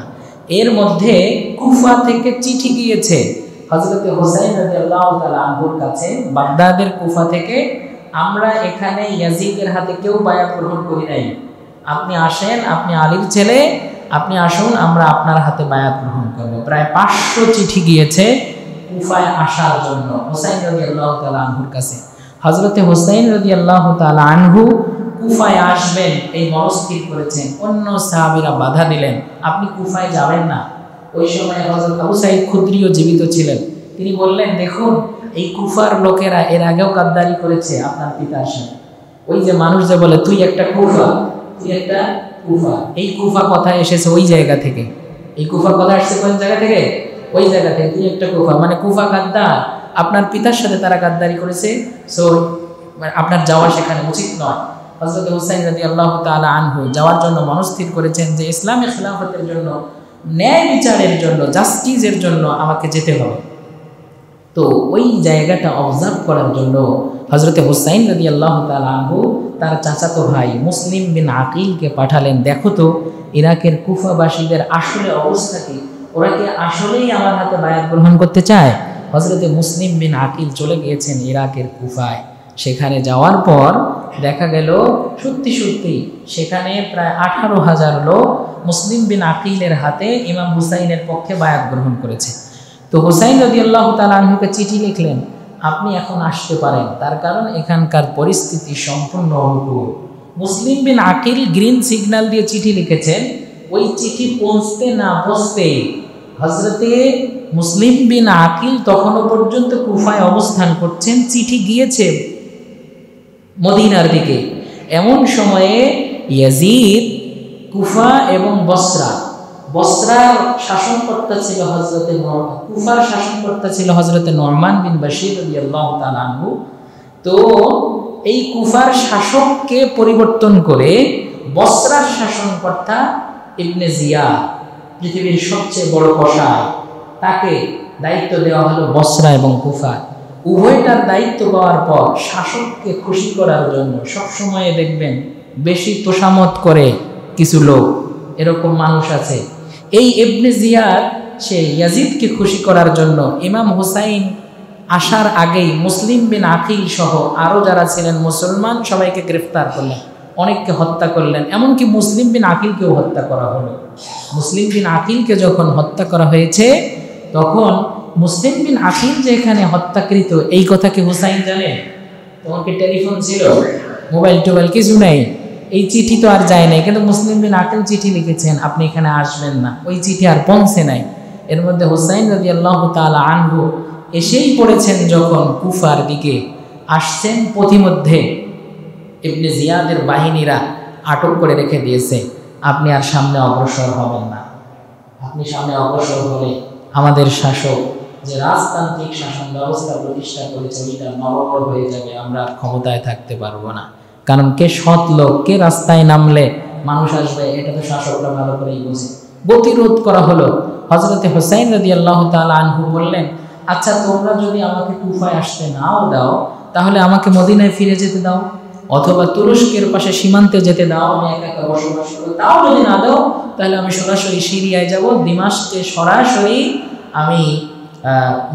এর মধ্যে কুফা থেকে চিঠি গিয়েছে হযরতে হুসাইন রাদিয়াল্লাহু তাআলা আনহুর কাছে, বাগদাদের কুফা থেকে, আমরা এখানে ইয়াজিদের হাতে কেউ বায়াত গ্রহণ করি নাই, আপনি আসেন, আপনি আলীর ছেলে, আপনি আসুন, আমরা আপনার হাতে বায়াত গ্রহণ করব। প্রায় 500 চিঠি গিয়েছে কুফায় আসার জন্য হুসাইন রাদিয়াল্লাহু তাআলা আনহুর কাছে। হযরতে হুসাইন রাদিয়াল্লাহু তাআলা আনহু কুফায় আসবেন এই মনস্থির করেছেন, অন্য সাহাবীরা বাধা দিলেন, আপনি কুফায় যাবেন না। ওই সময় হযরত আবু সাঈদ খুদরিও জীবিত ছিলেন। তিনি বললেন, দেখুন এই কুফার লোকেরা এর আগেও গাদ্দারি করেছে আপনার পিতার সাথে। ওই যে মানুষ যে বলে তুই একটা কুফা, তুই একটা কুফা, এই কুফা কথা এসেছে ওই জায়গা থেকে। এই কুফার কথা আসছে কোন জায়গা থেকে? ওই জায়গা থেকে। তুই একটা কুফা মানে কুফা গাদ্দার, আপনার পিতার সাথে তারা গাদ্দারি করেছে, সো আপনার যাওয়া সেখানে উচিত নয়। হযরত হুসাইন রাদিয়াল্লাহু তাআলা আনহু যাওয়ার জন্য মনস্থির করেছেন যে ইসলামী খেলাফতের জন্য, ন্যায় বিচারের জন্য, জাস্টিসের জন্য আমাকে যেতে হবে। তো ওই জায়গাটা অবজার্ভ করার জন্য হযরতে হুসাইন রাদিয়াল্লাহু তাআলা আনহু তার চাচাতো ভাই মুসলিম বিন আকিলকে পাঠালেন, দেখো তো ইরাকের কুফাবাসীদের আসলে অবস্থা কি, ওরা কি আসলেই আমার হাতে বায়াত গ্রহণ করতে চায়? হযরতে মুসলিম বিন আকিল চলে গিয়েছেন ইরাকের কুফায়। সেখানে যাওয়ার পর দেখা গেল সত্যি সত্যি সেখানে প্রায় 18,000 লোক মুসলিম বিন আকিলের হাতে ইমাম হুসাইনের পক্ষে বায়াত গ্রহণ করেছে। তো হুসাইন রাদিয়াল্লাহু তাআলা আনহুকে চিঠি লিখলেন, আপনি এখন আসতে পারেন, তার কারণ এখানকার পরিস্থিতি সম্পূর্ণ অনুকূল। মুসলিম বিন আকিল গ্রিন সিগন্যাল দিয়ে চিঠি লিখেছেন। ওই চিঠি পৌঁছতে না পৌঁছতে হযরতে মুসলিম বিন আকিল তখনও পর্যন্ত কুফায় অবস্থান করছেন, চিঠি গিয়েছে মদিনার দিকে। এমন সময়ে ইয়াজিদ কুফা এবং বসরার শাসনকর্তা ছিল কুফার শাসনকর্তা ছিল হযরতে নু'মান বিন বাশীর রাদিয়াল্লাহু তাআলা আনহু। তো এই কুফার শাসককে পরিবর্তন করে বসরার শাসনকর্তা ইবনে জিয়াদ, পৃথিবীর সবচেয়ে বড় কসাই, তাকে দায়িত্ব দেওয়া হলো বসরা এবং কুফা। উভয়টার দায়িত্ব পাওয়ার পর শাসককে খুশি করার জন্য সবসময় দেখবেন বেশি তোষামত করে কিছু লোক, এরকম মানুষ আছে। এই ইবনে জিয়াদ সে ইয়াজিদকে খুশি করার জন্য ইমাম হুসাইন আসার আগেই মুসলিম বিন আকিল সহ আরও যারা ছিলেন মুসলমান সবাইকে গ্রেফতার করলেন, অনেককে হত্যা করলেন, এমনকি মুসলিম বিন আকিলকেও হত্যা করা হলো। মুসলিম বিন আকিলকে যখন হত্যা করা হয়েছে তখন মুসলিম বিন আকিল যে এখানে হত্যাকৃত এই কথা কি হুসাইন জানে? তখন কি টেলিফোন ছিল, মোবাইল টোবাইল কিছু নেই, এই চিঠি তো আর যায় নাই, কিন্তু মুসলিম বিন আকিল চিঠি লিখেছেন আপনি এখানে আসবেন না, ওই চিঠি আর পৌঁছে নাই। এর মধ্যে হুসাইন রাদিয়াল্লাহু তাআলা আনহু এসেই পড়েছেন, যখন কুফার দিকে আসছেন পথিমধ্যে ইবনে জিয়াদের বাহিনীরা আটক করে রেখে দিয়েছে, আপনি আর সামনে অগ্রসর হবেন না, আপনি সামনে অগ্রসর হলে আমাদের শাসক যে রাজতান্ত্রিক শাসন ব্যবস্থা প্রতিষ্ঠা করেছে ওইটা নড়বড় হয়ে যাবে, আমরা ক্ষমতায় থাকতে পারবো না। কারণ কে সৎ লোক, কে রাস্তায় নামলে মানুষ আসবে, এটা তো শাসকরা ভালো করেই বোঝে। প্রতিরোধ করা হলো। হযরতে হুসাইন রাদিয়াল্লাহু তাআলা আনহু বললেন, আচ্ছা তোমরা যদি আমাকে কুফায় আসতে নাও দাও তাহলে আমাকে মদিনায় ফিরে যেতে দাও, অথবা তুরস্কের পাশে সীমান্তে যেতে দাও, আমি একা একা বসবাস করব। তাও যদি না দাও তাহলে আমি সরাসরি সিরিয়ায় যাব, দিমাশকে সরাসরি আমি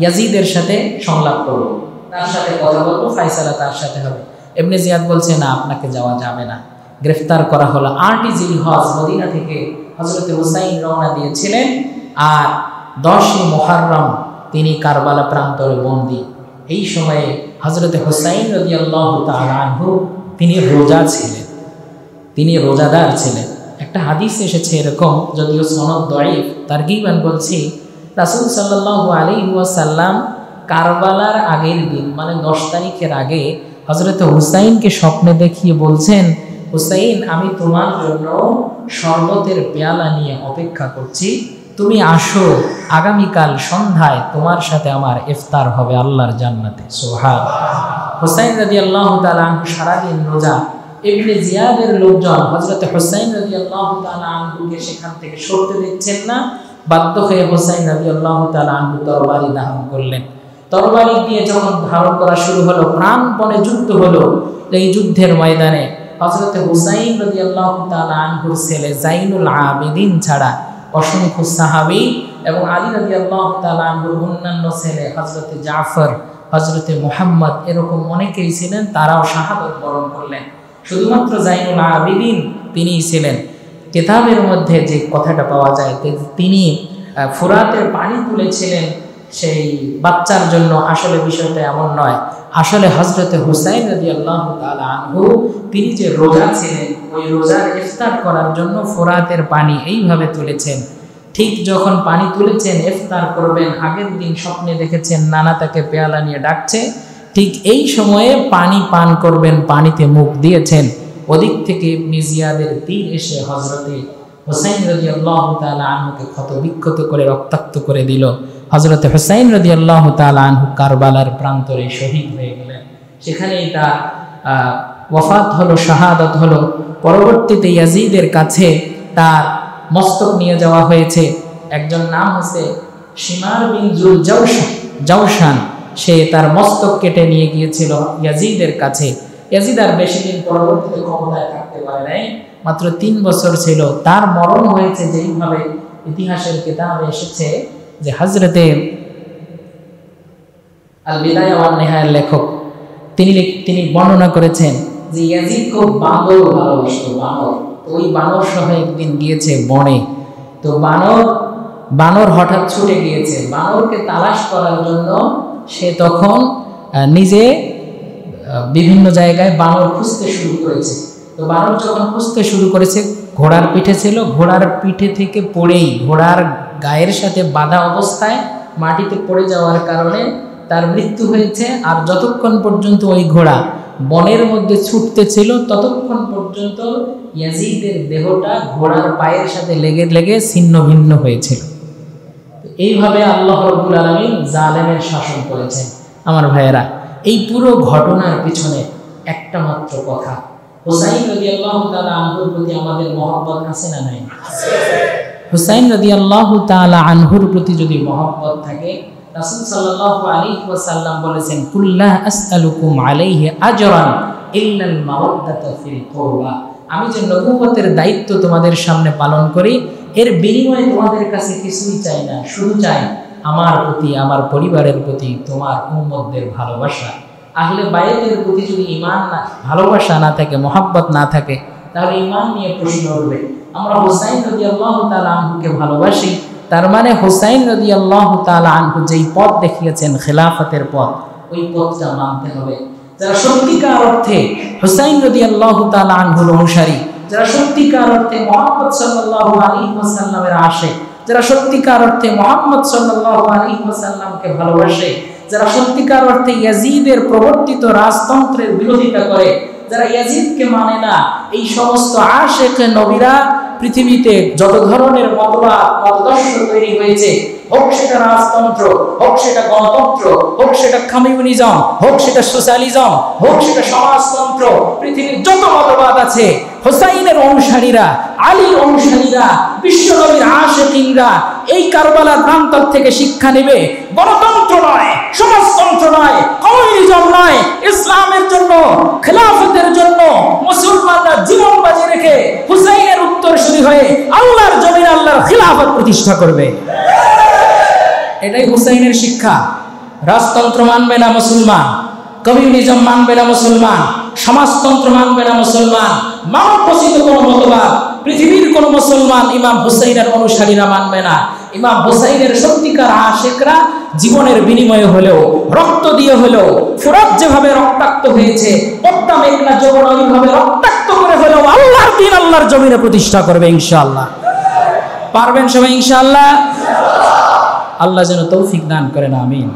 ইয়াজিদের সাথে সংলাপ করব, তার সাথে কথা বলবো, ফায়সালা তার সাথে হবে। ইবনে জিয়াদ বলছে না, আপনাকে যাওয়া যাবে না। গ্রেফতার করা হলো। 8ই জিলহজ মদিনা থেকে হযরতে হুসাইন রওনা দিয়েছিলেন, আর 10ই মুহররম তিনি কারবালা প্রান্তরে বন্দী। এই সময়ে হযরতে হুসাইন রাদিয়াল্লাহু তাআলা আনহু তিনি রোজা ছিলেন, তিনি রোজাদার ছিলেন। একটা হাদিস এসেছে এরকম, যদিও সনদ দঈফ, তারগিবান বলছি, রাসূল সাল্লাল্লাহু আলাইহি ওয়াসাল্লাম কারবালার আগের দিন মানে 10 তারিখের আগে হযরতে হুসাইনকে স্বপ্নে দেখিয়ে বলছেন, হুসাইন আমি তোমার জন্য শরবতের পেয়ালা নিয়ে অপেক্ষা করছি, তুমি আসো, আগামীকাল সন্ধ্যায় তোমার সাথে আমার ইফতার হবে আল্লাহর জান্নাতে। সুবহানাল্লাহ। হুসাইন রাদিয়াল্লাহু তাআলা আনহু সারাদিন রোজা। ইবনে জিয়াদের লোকজন হযরতে হুসাইন রাদিয়াল্লাহু তাআলা আনহুকে সেখান থেকে সরতে দিচ্ছেন না, বাধ্য হয়ে হুসাইন রাদিয়াল্লাহু তাআলা আনহু তরবারি ধারণ করলেন। তরবারি দিয়ে যখন ধারণ করা শুরু হলো, প্রাণপণে যুদ্ধ হলো। এই যুদ্ধের ময়দানে হযরতে হুসাইন রাদিয়াল্লাহু তাআলা আনহুর ছেলে জাইনুল আবেদিন ছাড়া অসংখ্য সাহাবী এবং আলী রাদিয়াল্লাহু তাআলা আনহুর অন্যান্য ছেলে হযরতে জাফর, হযরতে মুহাম্মদ, এরকম অনেকেই ছিলেন, তারাও শাহাদাত বরণ করলেন। শুধুমাত্র জাইনুল আবেদিন তিনিই ছিলেন। কিতাবের মধ্যে যে কথাটা পাওয়া যায়, তিনি ফুরাতের পানি তুলেছিলেন সেই বাচ্চার জন্য, আসলে বিষয়টা এমন নয়। আসলে হযরতে হুসাইন রাদিয়াল্লাহু তাআলা আনহু তিনি যে রোজা ছিলেন, ওই রোজার ইফতার করার জন্য ফুরাতের পানি এইভাবে তুলেছেন। ঠিক যখন পানি তুলেছেন ইফতার করবেন, আগের দিন স্বপ্নে দেখেছেন নানা তাকে পেয়ালা নিয়ে ডাকছে, ঠিক এই সময়ে পানি পান করবেন, পানিতে মুখ দিয়েছেন, ওদিক থেকে ইবনে জিয়াদের তীর এসে হযরতে হুসাইন রাদিয়াল্লাহু তাআলা আনহুকে ক্ষতবিক্ষত করে রক্তাক্ত করে দিল। হযরতে হুসাইন রাদিয়াল্লাহু তাআলা আনহু কারবালার প্রান্তরে শহীদ হয়ে গেলেন। সেখানেই তার ওয়াফাত হলো, শাহাদাত হলো। পরবর্তীতে ইয়াজিদের কাছে তার মস্তক নিয়ে যাওয়া হয়েছে। একজন নাম হচ্ছে শিমার বিন জুল জাওশান, সে তার মস্তক কেটে নিয়ে গিয়েছিল ইয়াজিদের কাছে। ইয়াজিদ আর বেশি দিন পরবর্তীতে ক্ষমতায় থাকতে পারে নাই, মাত্র 3 বছর ছিল। তার মরণ হয়েছে যেইভাবে ইতিহাসের কিতাবে এসেছে যে হযরতে আল বিদায়া ওয়ান নিহায়ার লেখক তিনি বর্ণনা করেছেন যে ইয়াজিদ খুব বানর ভালোবাসত, বানর। তো ওই বানর সহ একদিন গিয়েছে বনে, তো বানর হঠাৎ ছুটে গিয়েছে। বানরকে তালাশ করার জন্য সে তখন নিজে বিভিন্ন জায়গায় বানর খুঁজতে শুরু করেছে। তো বানর যখন খুঁজতে শুরু করেছে, ঘোড়ার পিঠে ছিল, ঘোড়ার পিঠে থেকে পড়েই ঘোড়ার গায়ের সাথে বাঁধা অবস্থায় মাটিতে পড়ে যাওয়ার কারণে তার মৃত্যু হয়েছে। আর যতক্ষণ পর্যন্ত ওই ঘোড়া বনের মধ্যে ছুটতে ছিল ততক্ষণ পর্যন্ত ইয়াজিদের দেহটা ঘোড়ার পায়ের সাথে লেগে লেগে ছিন্ন ভিন্ন হয়েছিল। এইভাবে আল্লাহ রাব্বুল আলামিন জালেমের শাসন করেছেন। আমার ভাইয়েরা, এই পুরো ঘটনার পিছনে একটা মাত্র কথা, হুসাইন রাদিয়াল্লাহু তাআলা আনহুর প্রতি আমাদের মহব্বত আছে না নাই? হুসাইন রাদিয়াল্লাহু তাআলা আনহুর প্রতি যদি মহব্বত থাকে, রাসূল সাল্লাল্লাহু আলাইহি ওয়াসাল্লাম বলেছেন, কুল্লা আসআলুকুম আলাইহি আজরান ইল্লাল মাওয়াদ্দাতা ফিল কুরবা। আমি যে নবুয়তের দায়িত্ব তোমাদের সামনে পালন করি, এর বিনিময়ে তোমাদের কাছে কিছুই চাই না, শুধু চাই আমার প্রতি, আমার পরিবারের প্রতি তোমার উম্মতদের ভালোবাসা। আহলে বাইতের প্রতি যদি ঈমান না, ভালোবাসা না থাকে, মহব্বত না থাকে, তাহলে ঈমান নিয়ে প্রশ্ন উঠবে। আমরা হুসাইন রাদিয়াল্লাহু তাআলা আনহুকে ভালোবাসি, তার মানে হুসাইন রাদিয়াল্লাহু তাআলা আনহু যেই পথ দেখিয়েছেন খেলাফতের পথ, ওই পথটা মানতে হবে। যারা সত্যিকার অর্থে হুসাইন রাদিয়াল্লাহু তাআলা আনহুর অনুসারী, যারা সত্যিকার অর্থে মুহাম্মদ সাল্লাল্লাহু আলাইহি ওয়াসাল্লামের আশিক, যারা সত্যিকার অর্থে মুহাম্মদ সাল্লাল্লাহু আলাইহি ওয়াসাল্লামকে ভালোবাসে, যারা সত্যিকার অর্থে ইয়াজিদের প্রবর্তিত রাজতন্ত্রের বিরোধিতা করে, যারা ইয়াজিদকে মানে না, এই সমস্ত আশিক নবীরা পৃথিবীতে যত ধরনের মতদর্শ তৈরি হয়েছে, হোক সেটা রাজতন্ত্র, হোক সেটা গণতন্ত্র, হোক সেটা কমিউনিজম, হোক সেটা সোশ্যালিজম, হোক সেটা সমাজতন্ত্র, পৃথিবীর যত মতবাদ আছে, হুসাইনের অনুসারীরা, আলীর অনুসারীরা, বিশ্বনবীর আশিকিনরা এই কারবালার প্রান্তর থেকে শিক্ষা নেবে। গণতন্ত্র নয়, সমাজতন্ত্র নয়, কমিউনিজম নয়, ইসলামের জন্য, খেলাফতের জন্য মুসলমানরা জীবন বাজি রেখে হুসাইনের উত্তরসূরি হয়ে আল্লাহর জমিনে আল্লাহর খিলাফত প্রতিষ্ঠা করবে। এটাই হুসাইনের শিক্ষা। রাজতন্ত্র মানবে না মুসলমান, কমিউনিজম মানবে না মুসলমান, সমাজতন্ত্র মানবে না মুসলমান, মানব রচিত কোনো মতবাদ পৃথিবীর কোন মুসলমান ইমাম হুসাইনের অনুসারীরা মানবে না। ইমাম হুসাইনের সত্যিকার আশিকরা জীবনের বিনিময়ে হলেও, রক্ত দিয়ে হলেও, ফুরাত যেভাবে রক্তাক্ত হয়েছে, পদ্মা মেঘনা যমুনা ওইভাবে রক্তাক্ত করে হলেও আল্লাহর দ্বীন আল্লাহর জমিনে প্রতিষ্ঠা করবে ইনশাআল্লাহ। পারবেন সবাই ইনশাআল্লাহ? আল্লাহ যেন তৌফিক দান করেন, আমিন।